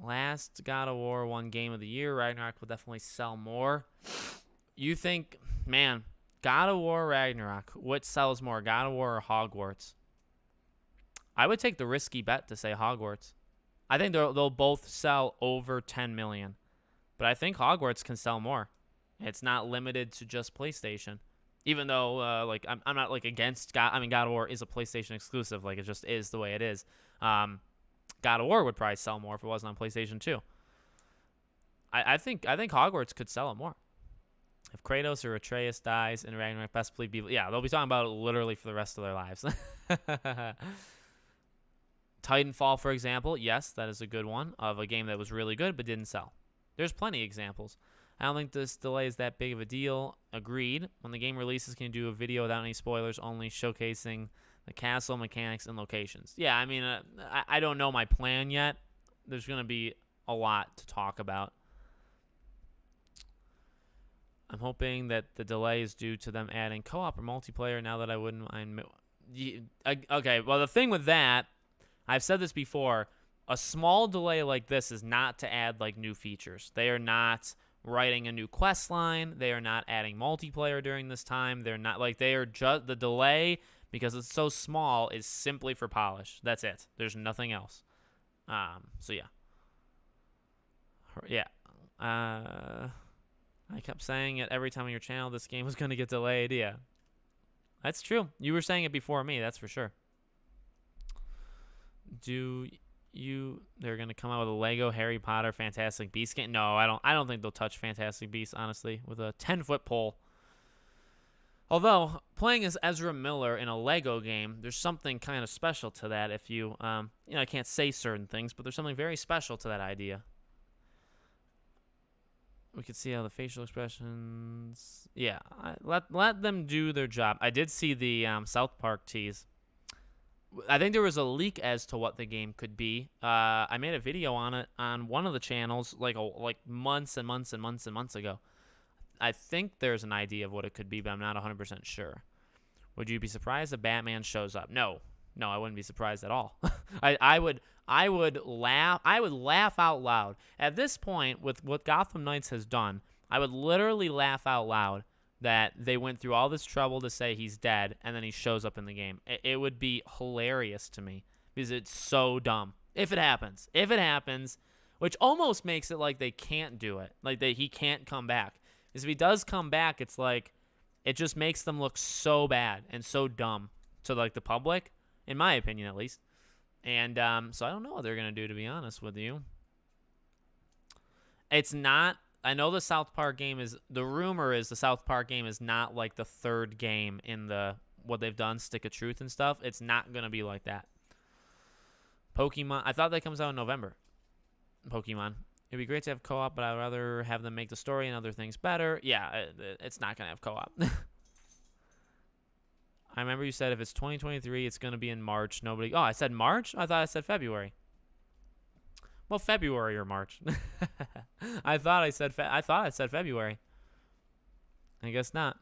Last God of War won Game of the Year. Ragnarok will definitely sell more. You think, man, God of War, Ragnarok, what sells more, God of War or Hogwarts? I would take the risky bet to say Hogwarts. I think they'll both sell over 10 million. But I think Hogwarts can sell more. It's not limited to just PlayStation. Even though, I'm not, against God. I mean, God of War is a PlayStation exclusive. It just is the way it is. God of War would probably sell more if it wasn't on PlayStation 2. I think Hogwarts could sell it more. If Kratos or Atreus dies in Ragnarok, best believe they'll be talking about it literally for the rest of their lives. Titanfall, for example, yes, that is a good one of a game that was really good but didn't sell. There's plenty of examples. I don't think this delay is that big of a deal. Agreed. When the game releases, can you do a video without any spoilers, only showcasing the castle mechanics and locations? Yeah, I mean, I don't know my plan yet. There's going to be a lot to talk about. I'm hoping that the delay is due to them adding co-op or multiplayer now that I wouldn't mind. Okay, well, the thing with that, I've said this before, a small delay like this is not to add, new features. They are not writing a new quest line. They are not adding multiplayer during this time. They're not, they are just, the delay, because it's so small, is simply for polish. That's it. There's nothing else. So, yeah. Yeah. I kept saying it every time on your channel, this game was going to get delayed. Yeah. That's true. You were saying it before me, that's for sure. They're gonna come out with a Lego Harry Potter Fantastic Beasts game? No, I don't think they'll touch Fantastic Beasts, honestly, with a 10-foot pole. Although playing as Ezra Miller in a Lego game, there's something kind of special to that. If you I can't say certain things, but there's something very special to that idea. We could see how the facial expressions. Yeah, let them do their job. I did see the South Park tease. I think there was a leak as to what the game could be. I made a video on it on one of the channels like months and months and months and months ago. I think there's an idea of what it could be, but I'm not 100% sure. Would you be surprised if Batman shows up? No, I wouldn't be surprised at all. I would laugh out loud. At this point, with what Gotham Knights has done, I would literally laugh out loud that they went through all this trouble to say he's dead, and then he shows up in the game. It would be hilarious to me because it's so dumb. If it happens, which almost makes it like they can't do it, like he can't come back. Because if he does come back, it's like it just makes them look so bad and so dumb to like the public, in my opinion at least. And so I don't know what they're gonna do, to be honest with you. It's not. I know the South Park game is. The rumor is the South Park game is not like the third game in the what they've done, Stick of Truth and stuff. It's not gonna be like that. Pokemon. I thought that comes out in November. Pokemon. It'd be great to have co-op, but I'd rather have them make the story and other things better. Yeah, it's not gonna have co-op. I remember you said if it's 2023, it's gonna be in March. Nobody. Oh, I said March. I thought I said February. Well, February or March. I thought I said February. I guess not.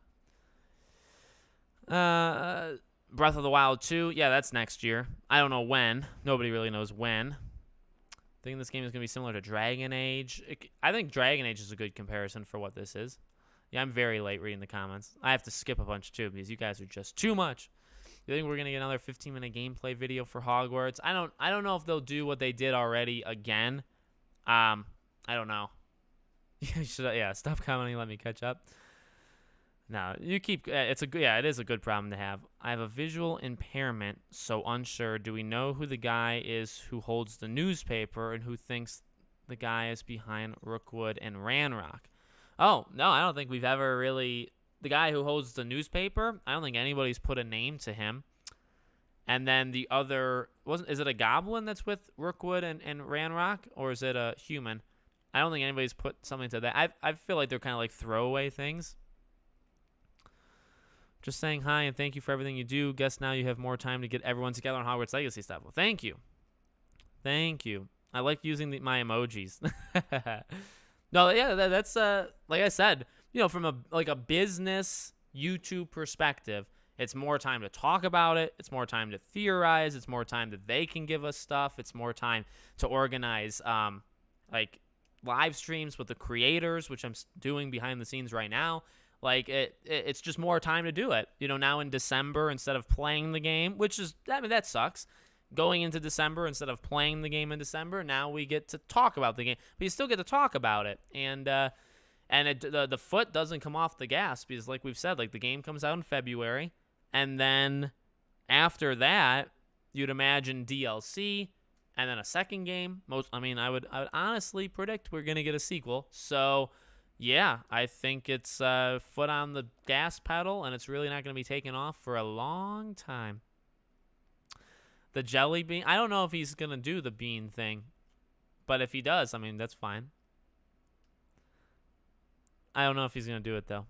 Breath of the Wild 2. Yeah, that's next year. I don't know when. Nobody really knows when. I think this game is going to be similar to Dragon Age. I think Dragon Age is a good comparison for what this is. Yeah, I'm very late reading the comments. I have to skip a bunch too because you guys are just too much. You think we're going to get another 15-minute gameplay video for Hogwarts? I don't know if they'll do what they did already again. I don't know. Stop commenting, let me catch up. No, you keep it is a good problem to have. I have a visual impairment, so unsure. Do we know who the guy is who holds the newspaper and who thinks the guy is behind Rookwood and Ranrock? Oh, no, I don't think we've ever really. The guy who holds the newspaper, I don't think anybody's put a name to him. And then the other, is it a goblin that's with Rookwood and Ranrock, or is it a human? I don't think anybody's put something to that. I feel like they're kind of like throwaway things. Just saying hi and thank you for everything you do. Guess now you have more time to get everyone together on Hogwarts Legacy stuff. Well, thank you. Thank you. I like using my emojis. No, yeah, that's like I said, from a business YouTube perspective, it's more time to talk about it. It's more time to theorize. It's more time that they can give us stuff. It's more time to organize like live streams with the creators, which I'm doing behind the scenes right now. Like it's just more time to do it. Now in December, instead of playing the game, which is, that sucks. Going into December instead of playing the game in December, now we get to talk about the game. But you still get to talk about it. And the foot doesn't come off the gas because, like we've said, like the game comes out in February. And then after that, you'd imagine DLC and then a second game. I would honestly predict we're going to get a sequel. So, yeah, I think it's foot on the gas pedal, and it's really not going to be taken off for a long time. The jelly bean, I don't know if he's going to do the bean thing, but if he does, that's fine. I don't know if he's going to do it, though.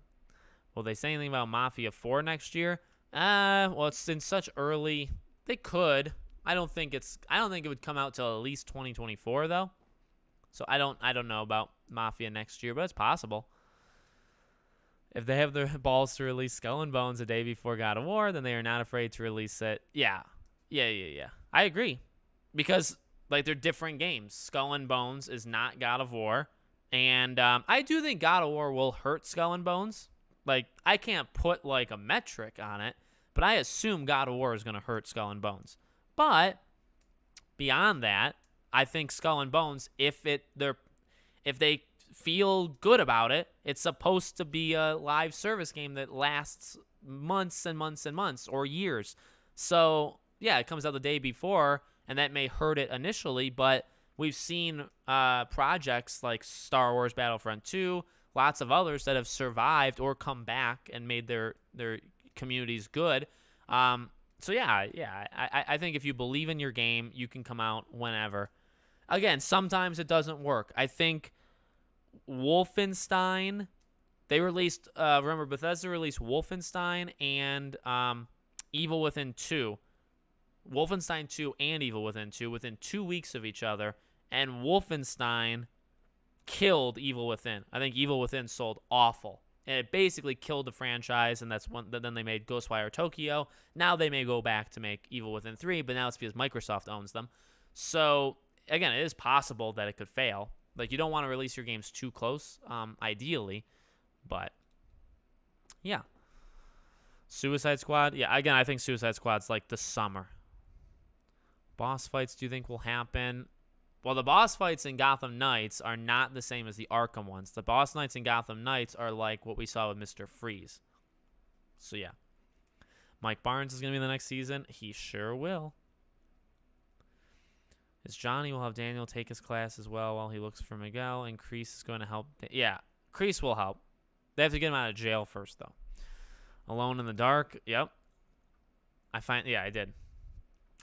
Will they say anything about Mafia 4 next year? Well, it's in such early. They could. I don't think it would come out till at least 2024, though. So I don't know about Mafia next year, but it's possible. If they have their balls to release Skull and Bones a day before God of War, then they are not afraid to release it. Yeah. I agree. Because, like, they're different games. Skull and Bones is not God of War. And I do think God of War will hurt Skull and Bones. Like, I can't put, like, a metric on it, but I assume God of War is going to hurt Skull and Bones. But beyond that, I think Skull and Bones, if they feel good about it, it's supposed to be a live service game that lasts months and months and months or years. So, yeah, it comes out the day before, and that may hurt it initially, but we've seen projects like Star Wars Battlefront 2, lots of others that have survived or come back and made their communities good. So, I think if you believe in your game, you can come out whenever. Again, sometimes it doesn't work. I think Wolfenstein, they released, Bethesda released Wolfenstein and Evil Within 2 Wolfenstein 2 and Evil Within 2 within 2 weeks of each other, and Wolfenstein killed Evil Within. I think Evil Within sold awful, and it basically killed the franchise, and that's one. Then they made Ghostwire Tokyo. Now they may go back to make Evil Within 3, but now it's because Microsoft owns them. So, again, it is possible that it could fail. Like, you don't want to release your games too close, ideally, but, yeah. Suicide Squad? Yeah, again, I think Suicide Squad's like the summer. Boss fights, do you think will happen? Well, the boss fights in Gotham Knights are not the same as the Arkham ones. The boss fights in Gotham Knights are like what we saw with Mr. Freeze. So, yeah. Mike Barnes is going to be the next season. He sure will. Is Johnny will have Daniel take his class as well while he looks for Miguel, and Kreese is going to help. Yeah, Kreese will help. They have to get him out of jail first, though. Alone in the Dark. Yep. Yeah, I did.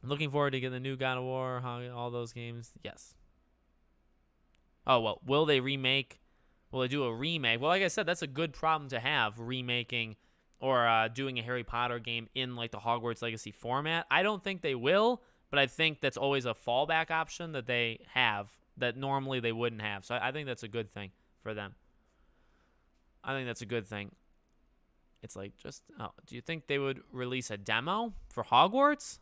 Looking forward to getting the new God of War, all those games. Yes. Oh, well, will they remake? Will they do a remake? Well, like I said, that's a good problem to have, remaking or doing a Harry Potter game in like the Hogwarts Legacy format. I don't think they will, but I think that's always a fallback option that they have that normally they wouldn't have. So I think that's a good thing for them. I think that's a good thing. It's like do you think they would release a demo for Hogwarts?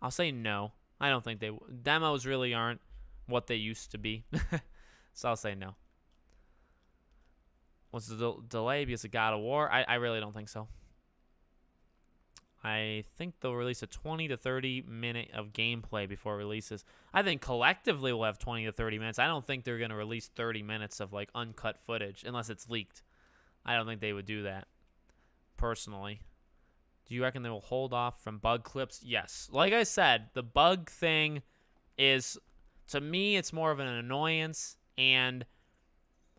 I'll say no. I don't think demos really aren't what they used to be. So I'll say no. What's the delay because of God of War? I really don't think so. I think they'll release a 20 to 30 minute of gameplay before releases. I think collectively we'll have 20 to 30 minutes. I don't think they're going to release 30 minutes of like uncut footage unless it's leaked. I don't think they would do that, personally. Do you reckon they will hold off from bug clips? Yes. Like I said, the bug thing is, to me, it's more of an annoyance. And,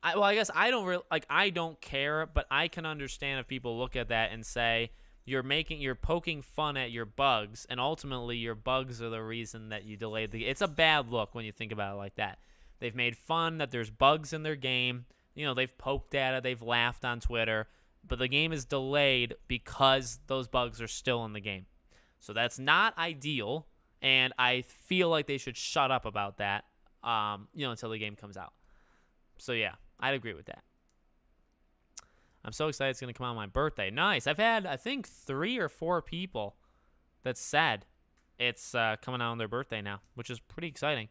I guess I don't care, but I can understand if people look at that and say, you're poking fun at your bugs, and ultimately your bugs are the reason that you delayed the game. It's a bad look when you think about it like that. They've made fun that there's bugs in their game. You know, they've poked at it. They've laughed on Twitter. But the game is delayed because those bugs are still in the game. So that's not ideal, and I feel like they should shut up about that, until the game comes out. So, yeah, I'd agree with that. I'm so excited it's going to come out on my birthday. Nice. I've had, I think, 3 or 4 people that said it's coming out on their birthday now, which is pretty exciting.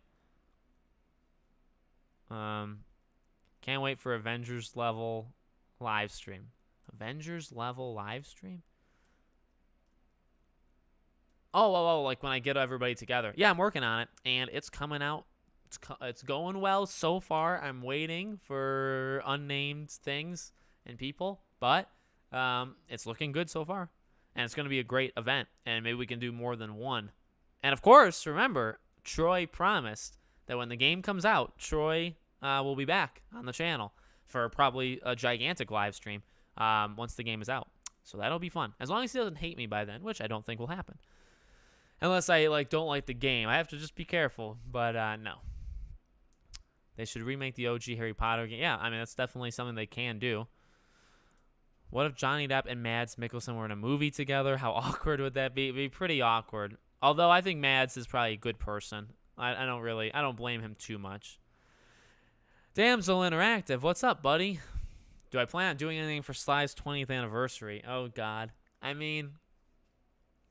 Can't wait for Avengers level live stream. Avengers level live stream? Oh, like when I get everybody together. Yeah, I'm working on it, and it's coming out. It's going well so far. I'm waiting for unnamed things and people, but it's looking good so far, and it's going to be a great event, and maybe we can do more than one. And, of course, remember, Troy promised that when the game comes out, Troy will be back on the channel for probably a gigantic live stream. Once the game is out. So that'll be fun. As long as he doesn't hate me by then, which I don't think will happen. Unless I don't like the game. I have to just be careful. But no. They should remake the OG Harry Potter game. Yeah, I mean, that's definitely something they can do. What if Johnny Depp and Mads Mikkelsen were in a movie together? How awkward would that be? It'd be pretty awkward. Although I think Mads is probably a good person. I don't blame him too much. Damsel Interactive, what's up, buddy? Do I plan on doing anything for Sly's 20th anniversary? Oh, God. I mean,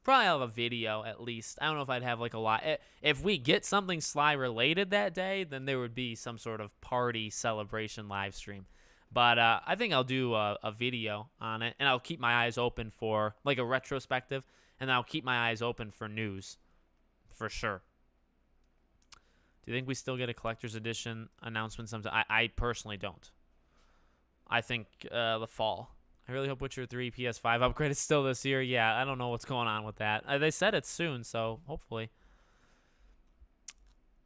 probably have a video at least. I don't know if I'd have like a lot. If we get something Sly related that day, then there would be some sort of party celebration live stream. But I think I'll do a video on it, and I'll keep my eyes open for like a retrospective, and I'll keep my eyes open for news for sure. Do you think we still get a collector's edition announcement sometime? I personally don't. I think the fall. I really hope Witcher 3 PS5 upgrade is still this year. Yeah, I don't know what's going on with that. They said it's soon, so hopefully.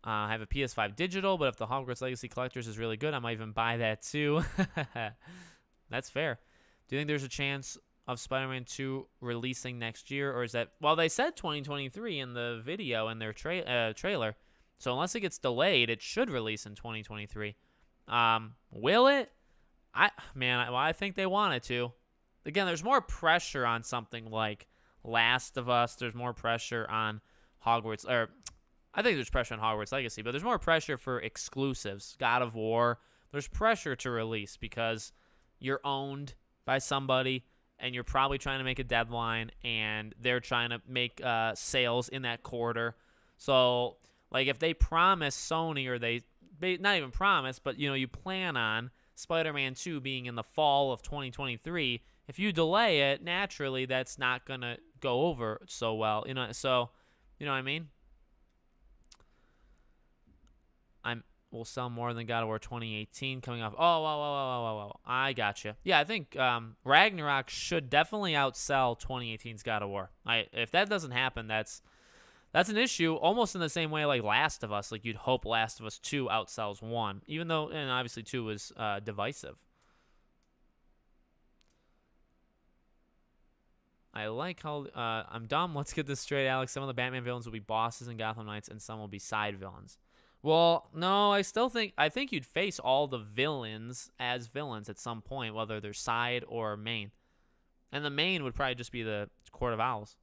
I have a PS5 digital, but if the Hogwarts Legacy Collectors is really good, I might even buy that too. That's fair. Do you think there's a chance of Spider-Man 2 releasing next year, or is that... Well, they said 2023 in the video and their trailer, so unless it gets delayed, it should release in 2023. Will it? I think they want it to. Again, there's more pressure on something like Last of Us. There's more pressure on Hogwarts, or I think there's pressure on Hogwarts Legacy, but there's more pressure for exclusives. God of War, there's pressure to release because you're owned by somebody and you're probably trying to make a deadline and they're trying to make sales in that quarter. So, like, if they promise Sony, or they not even promise, but, you plan on Spider-Man 2 being in the fall of 2023, if you delay it, naturally that's not going to go over so well. So, you know what I mean? Will sell more than God of War 2018 coming off. Oh. I gotcha. Yeah, I think Ragnarok should definitely outsell 2018's God of War. If that doesn't happen, that's an issue, almost in the same way like Last of Us. Like, you'd hope Last of Us 2 outsells 1, even though, and obviously 2 was divisive. I like how I'm dumb. Let's get this straight, Alex. Some of the Batman villains will be bosses in Gotham Knights, and some will be side villains. Well, no, I think you'd face all the villains as villains at some point, whether they're side or main. And the main would probably just be the Court of Owls.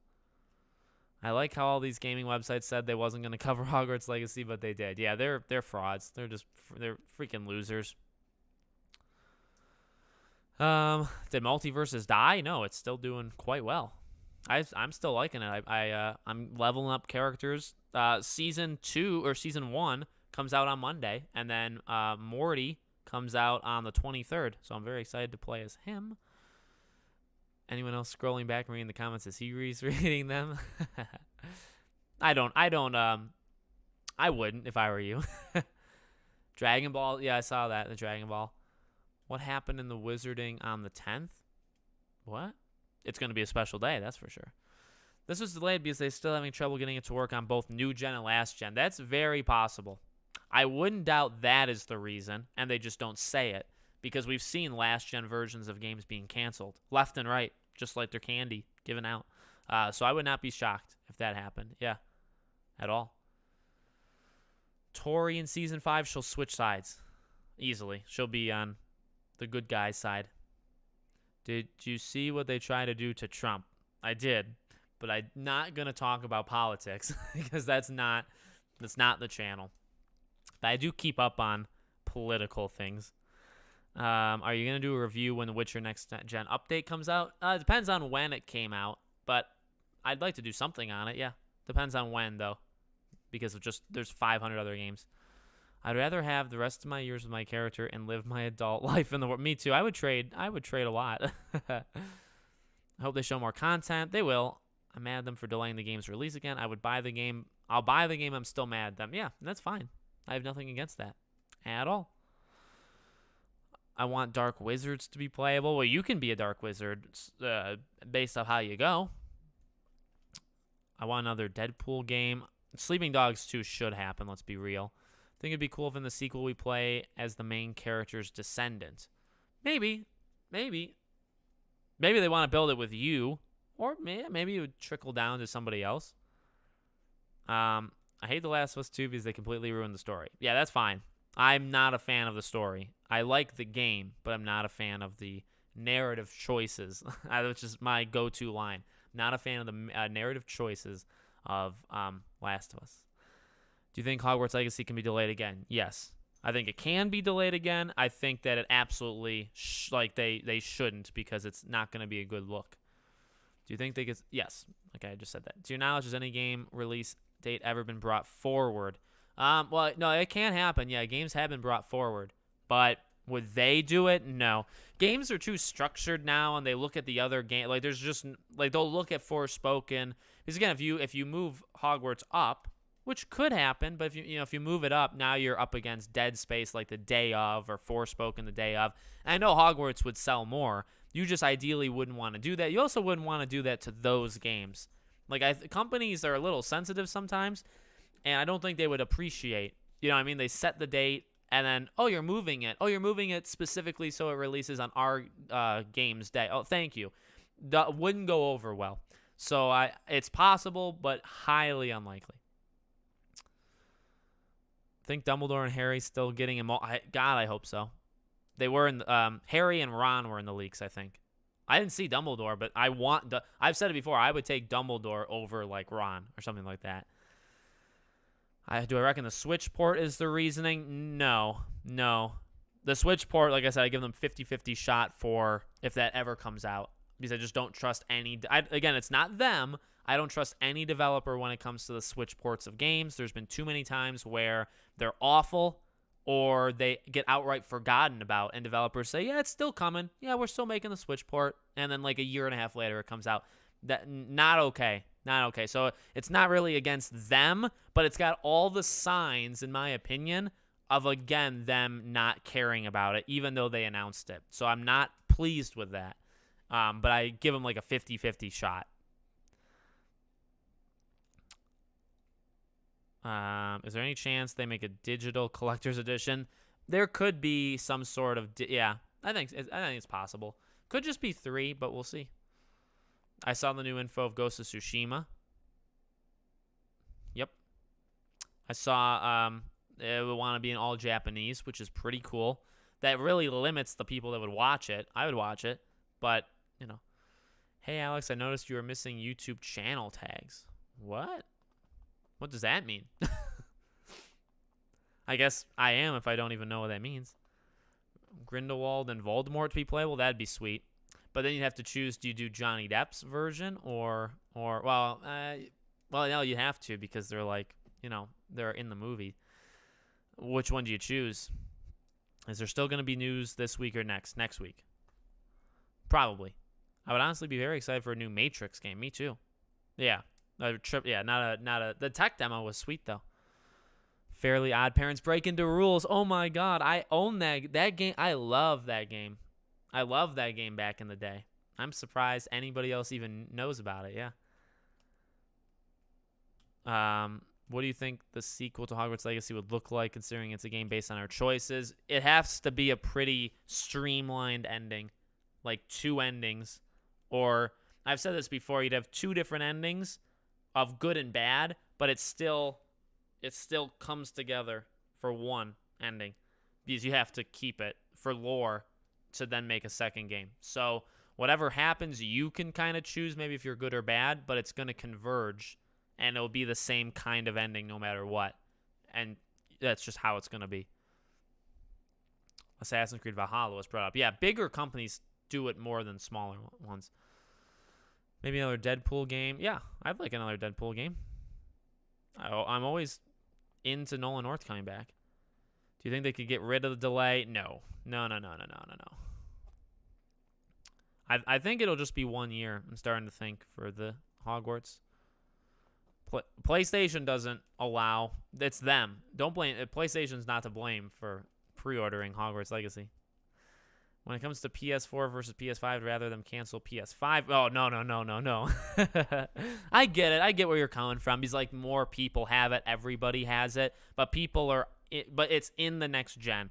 I like how all these gaming websites said they wasn't going to cover Hogwarts Legacy, but they did. Yeah, they're frauds. They're freaking losers. Did Multiverses die? No, it's still doing quite well. I'm still liking it. I'm leveling up characters. Season 2 or Season 1 comes out on Monday, and then Morty comes out on the 23rd. So I'm very excited to play as him. Anyone else scrolling back and reading the comments as he reading them? I wouldn't if I were you. Dragon Ball. Yeah, I saw that. The Dragon Ball. What happened in the Wizarding on the 10th? What? It's going to be a special day, that's for sure. This was delayed because they're still having trouble getting it to work on both new gen and last gen. That's very possible. I wouldn't doubt that is the reason, and they just don't say it, because we've seen last gen versions of games being canceled left and right, just like their candy given out. So I would not be shocked if that happened. Yeah, at all. Tori in Season 5, she'll switch sides easily. She'll be on the good guy's side. Did you see what they try to do to Trump? I did, but I'm not going to talk about politics because that's not the channel. But I do keep up on political things. Are you going to do a review when the Witcher Next Gen update comes out? It depends on when it came out, but I'd like to do something on it, yeah. Depends on when, though, because there's 500 other games. I'd rather have the rest of my years with my character and live my adult life in the world. Me too. I would trade a lot. I hope they show more content. They will. I'm mad at them for delaying the game's release again. I would buy the game. I'll buy the game. I'm still mad at them. Yeah, that's fine. I have nothing against that at all. I want Dark Wizards to be playable. Well, you can be a Dark Wizard based off how you go. I want another Deadpool game. Sleeping Dogs 2 should happen. Let's be real. I think it'd be cool if in the sequel we play as the main character's descendant. Maybe they want to build it with you, or maybe it would trickle down to somebody else. I hate The Last of Us 2 because they completely ruined the story. Yeah, that's fine. I'm not a fan of the story. I like the game, but I'm not a fan of the narrative choices, which is my go-to line. Not a fan of the narrative choices of Last of Us. Do you think Hogwarts Legacy can be delayed again? Yes. I think it can be delayed again. I think that it absolutely, they shouldn't, because it's not going to be a good look. Do you think they could? Yes. Okay, I just said that. To your knowledge, has any game release date ever been brought forward? Well, no, it can happen. Yeah, games have been brought forward. But would they do it? No. Games are too structured now, and they look at the other game. Like, there's just, like, they'll look at Forspoken. Because, again, if you move Hogwarts up, which could happen, but if you move it up, now you're up against Dead Space like the day of, or Forspoken the day of. And I know Hogwarts would sell more. You just ideally wouldn't want to do that. You also wouldn't want to do that to those games. Like, companies are a little sensitive sometimes, and I don't think they would appreciate. You know what I mean? They set the date, and then, oh, you're moving it. Oh, you're moving it specifically so it releases on our game's day. Oh, thank you. That wouldn't go over well. So it's possible, but highly unlikely. Think Dumbledore and Harry still getting God, I hope so. They were in Harry and Ron were in the leaks, I think. I didn't see Dumbledore, but I've said it before. I would take Dumbledore over like Ron or something like that. Do I reckon the Switch port is the reasoning? No. The Switch port, like I said, I give them 50-50 shot for if that ever comes out, because I just don't trust any. Again, it's not them. I don't trust any developer when it comes to the Switch ports of games. There's been too many times where they're awful or they get outright forgotten about, and developers say, yeah, it's still coming. Yeah, we're still making the Switch port. And then like a year and a half later, it comes out. Not okay. So it's not really against them, but it's got all the signs, in my opinion, of, again, them not caring about it, even though they announced it. So I'm not pleased with that. But I give them like a 50-50 shot. Is there any chance they make a digital collector's edition? There could be some sort of... I think it's possible. Could just be 3, but we'll see. I saw the new info of Ghost of Tsushima. Yep. I saw it would want to be in all Japanese, which is pretty cool. That really limits the people that would watch it. I would watch it, but, you know. Hey, Alex, I noticed you were missing YouTube channel tags. What? What does that mean? I guess I am if I don't even know what that means. Grindelwald and Voldemort to be playable? That'd be sweet. But then you'd have to choose, do you do Johnny Depp's version or no, you have to, because they're like, you know, they're in the movie. Which one do you choose? Is there still going to be news this week or next? Next week. Probably. I would honestly be very excited for a new Matrix game. Me too. Yeah. The tech demo was sweet though. Fairly Odd Parents Break Into Rules. Oh my god, I own that game. I love that game. I loved that game back in the day. I'm surprised anybody else even knows about it. Yeah. What do you think the sequel to Hogwarts Legacy would look like, considering it's a game based on our choices? It has to be a pretty streamlined ending, like 2 endings. Or, I've said this before, you'd have 2 different endings of good and bad, but it still comes together for one ending, because you have to keep it for lore to then make a second game. So whatever happens, you can kind of choose maybe if you're good or bad, but it's going to converge, and it'll be the same kind of ending no matter what. And that's just how it's going to be. Assassin's Creed Valhalla was brought up. Yeah, bigger companies do it more than smaller ones. Maybe another Deadpool game. Yeah, I'd like another Deadpool game. I'm always into Nolan North coming back. Do you think they could get rid of the delay? No. I think it'll just be 1 year. I'm starting to think for the Hogwarts. PlayStation doesn't allow. It's them. Don't blame. PlayStation's not to blame for pre-ordering Hogwarts Legacy. When it comes to PS4 versus PS5, I'd rather them cancel PS5. Oh, no. I get it. I get where you're coming from. Because, like, more people have it. Everybody has it. But but it's in the next gen.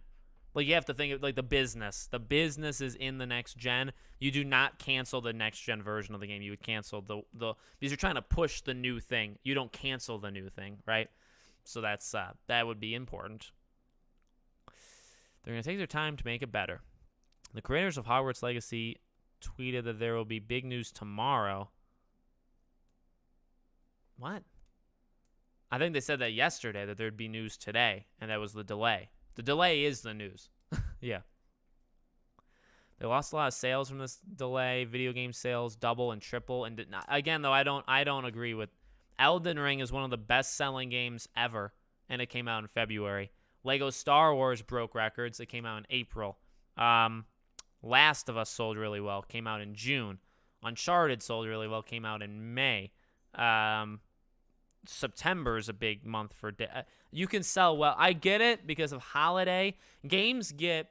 Like, you have to think of, like, the business. The business is in the next gen. You do not cancel the next gen version of the game. You would cancel the because you're trying to push the new thing. You don't cancel the new thing, right? So that's that would be important. They're going to take their time to make it better. The creators of Hogwarts Legacy tweeted that there will be big news tomorrow. What? I think they said that yesterday, that there'd be news today, and that was the delay. The delay is the news. Yeah. They lost a lot of sales from this delay. Video game sales double and triple. And again, though, I don't agree with. Elden Ring is one of the best-selling games ever, and it came out in February. Lego Star Wars broke records. It came out in April. Last of Us sold really well. Came out in June. Uncharted sold really well. Came out in May. September is a big month for you can sell well. I get it because of holiday. Games get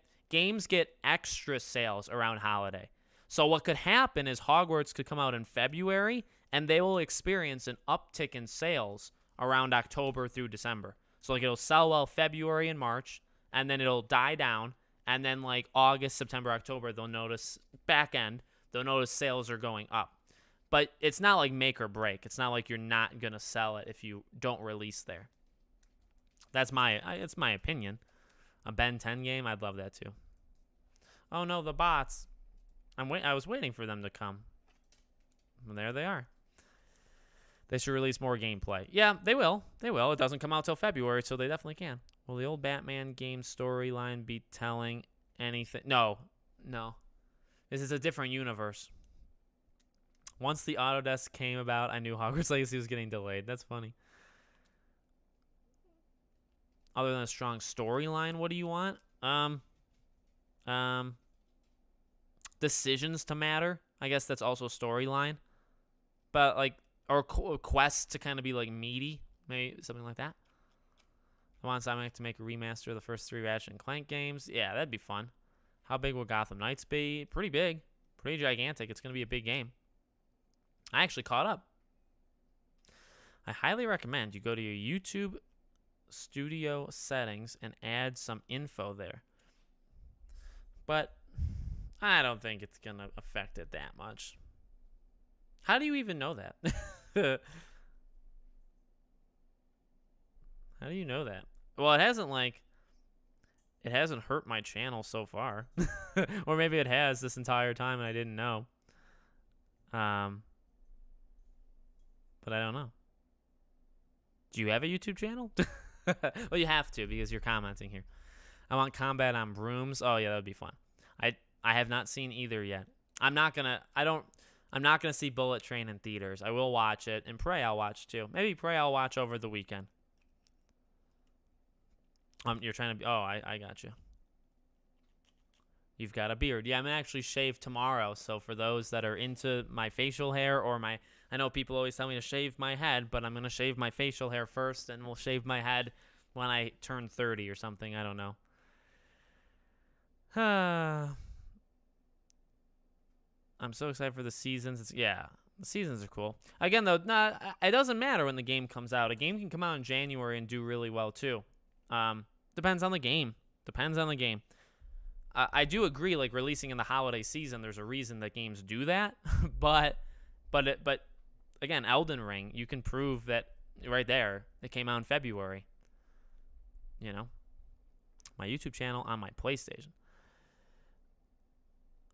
extra sales around holiday. So what could happen is Hogwarts could come out in February and they will experience an uptick in sales around October through December. So like it'll sell well February and March, and then it'll die down, and then like August, September, October, they'll notice sales are going up. But it's not like make or break. It's not like you're not going to sell it if you don't release there. It's my opinion. A Ben 10 game, I'd love that too. Oh no, the bots. I was waiting for them to come. And there they are. They should release more gameplay. Yeah, they will. They will. It doesn't come out till February, so they definitely can. Will the old Batman game storyline be telling anything? No. This is a different universe. Once the Autodesk came about, I knew Hogwarts Legacy was getting delayed. That's funny. Other than a strong storyline, what do you want? Decisions to matter. I guess that's also storyline. But like, or quests to kind of be like meaty, maybe something like that. I want Sonic to make a remaster of the first 3 Ratchet and Clank games. Yeah, that'd be fun. How big will Gotham Knights be? Pretty big. Pretty gigantic. It's going to be a big game. I actually caught up. I highly recommend you go to your YouTube studio settings and add some info there. But I don't think it's going to affect it that much. How do you even know that? How do you know that? Well, it hasn't hurt my channel so far. Or maybe it has this entire time and I didn't know. But I don't know. Do you have a YouTube channel? Well, you have to because you're commenting here. I want combat on brooms. Oh yeah, that would be fun. I have not seen either yet. I'm not gonna see Bullet Train in theaters. I will watch it, and Prey I'll watch too. Maybe Prey I'll watch over the weekend. You're trying to. Oh, I got you. You've got a beard. Yeah, I'm gonna actually shave tomorrow. So for those that are into my facial hair or I know people always tell me to shave my head, but I'm gonna shave my facial hair first, and we'll shave my head when I turn 30 or something. I don't know. I'm so excited for the seasons. The seasons are cool. Again, though, it doesn't matter when the game comes out. A game can come out in January and do really well too. Depends on the game. I do agree, like releasing in the holiday season, there's a reason that games do that. but again, Elden Ring, you can prove that right there. It came out in February. You know, my YouTube channel on my PlayStation.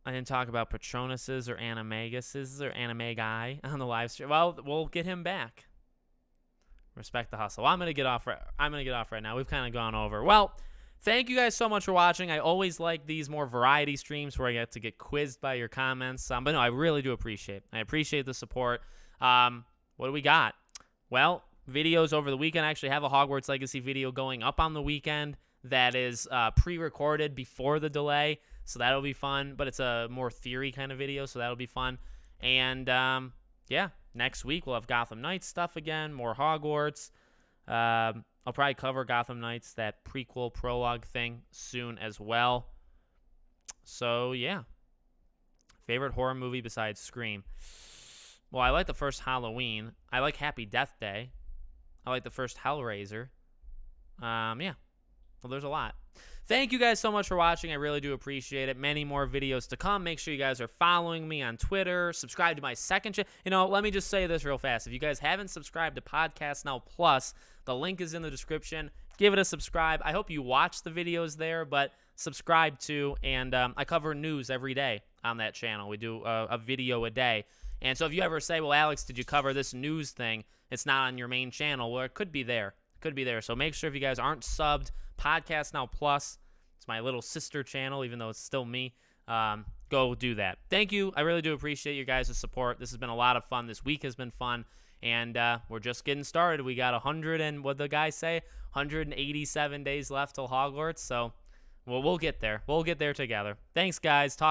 I didn't talk about Patronuses or Animaguses or Anime Guy on the live stream. Well, we'll get him back. Respect the hustle. Well, I'm gonna get off right now. We've kind of gone over. Well, thank you guys so much for watching. I always like these more variety streams where I get to get quizzed by your comments. But no, I really do appreciate it. I appreciate the support. What do we got? Well, videos over the weekend. I actually have a Hogwarts Legacy video going up on the weekend that is pre-recorded before the delay. So that'll be fun, but it's a more theory kind of video, so that'll be fun. And, yeah, next week we'll have Gotham Knights stuff again, more Hogwarts. I'll probably cover Gotham Knights, that prequel prologue thing, soon as well. So, yeah. Favorite horror movie besides Scream? Well, I like the first Halloween. I like Happy Death Day. I like the first Hellraiser. Yeah. Well, there's a lot. Thank you guys so much for watching. I really do appreciate it. Many more videos to come. Make sure you guys are following me on Twitter. Subscribe to my second channel. You know, let me just say this real fast. If you guys haven't subscribed to Podcast Now Plus, the link is in the description. Give it a subscribe. I hope you watch the videos there, but subscribe too. And I cover news every day on that channel. We do a video a day. And so if you ever say, well, Alex, did you cover this news thing? It's not on your main channel. Well, it could be there. Could be there. So make sure if you guys aren't subbed, Podcast Now Plus, it's my little sister channel, even though it's still me. Go do that. Thank you. I really do appreciate you guys' support. This has been a lot of fun. This week has been fun. And we're just getting started. We got 100 and what the guys say, 187 days left till Hogwarts. So we'll get there. We'll get there together. Thanks, guys. Talk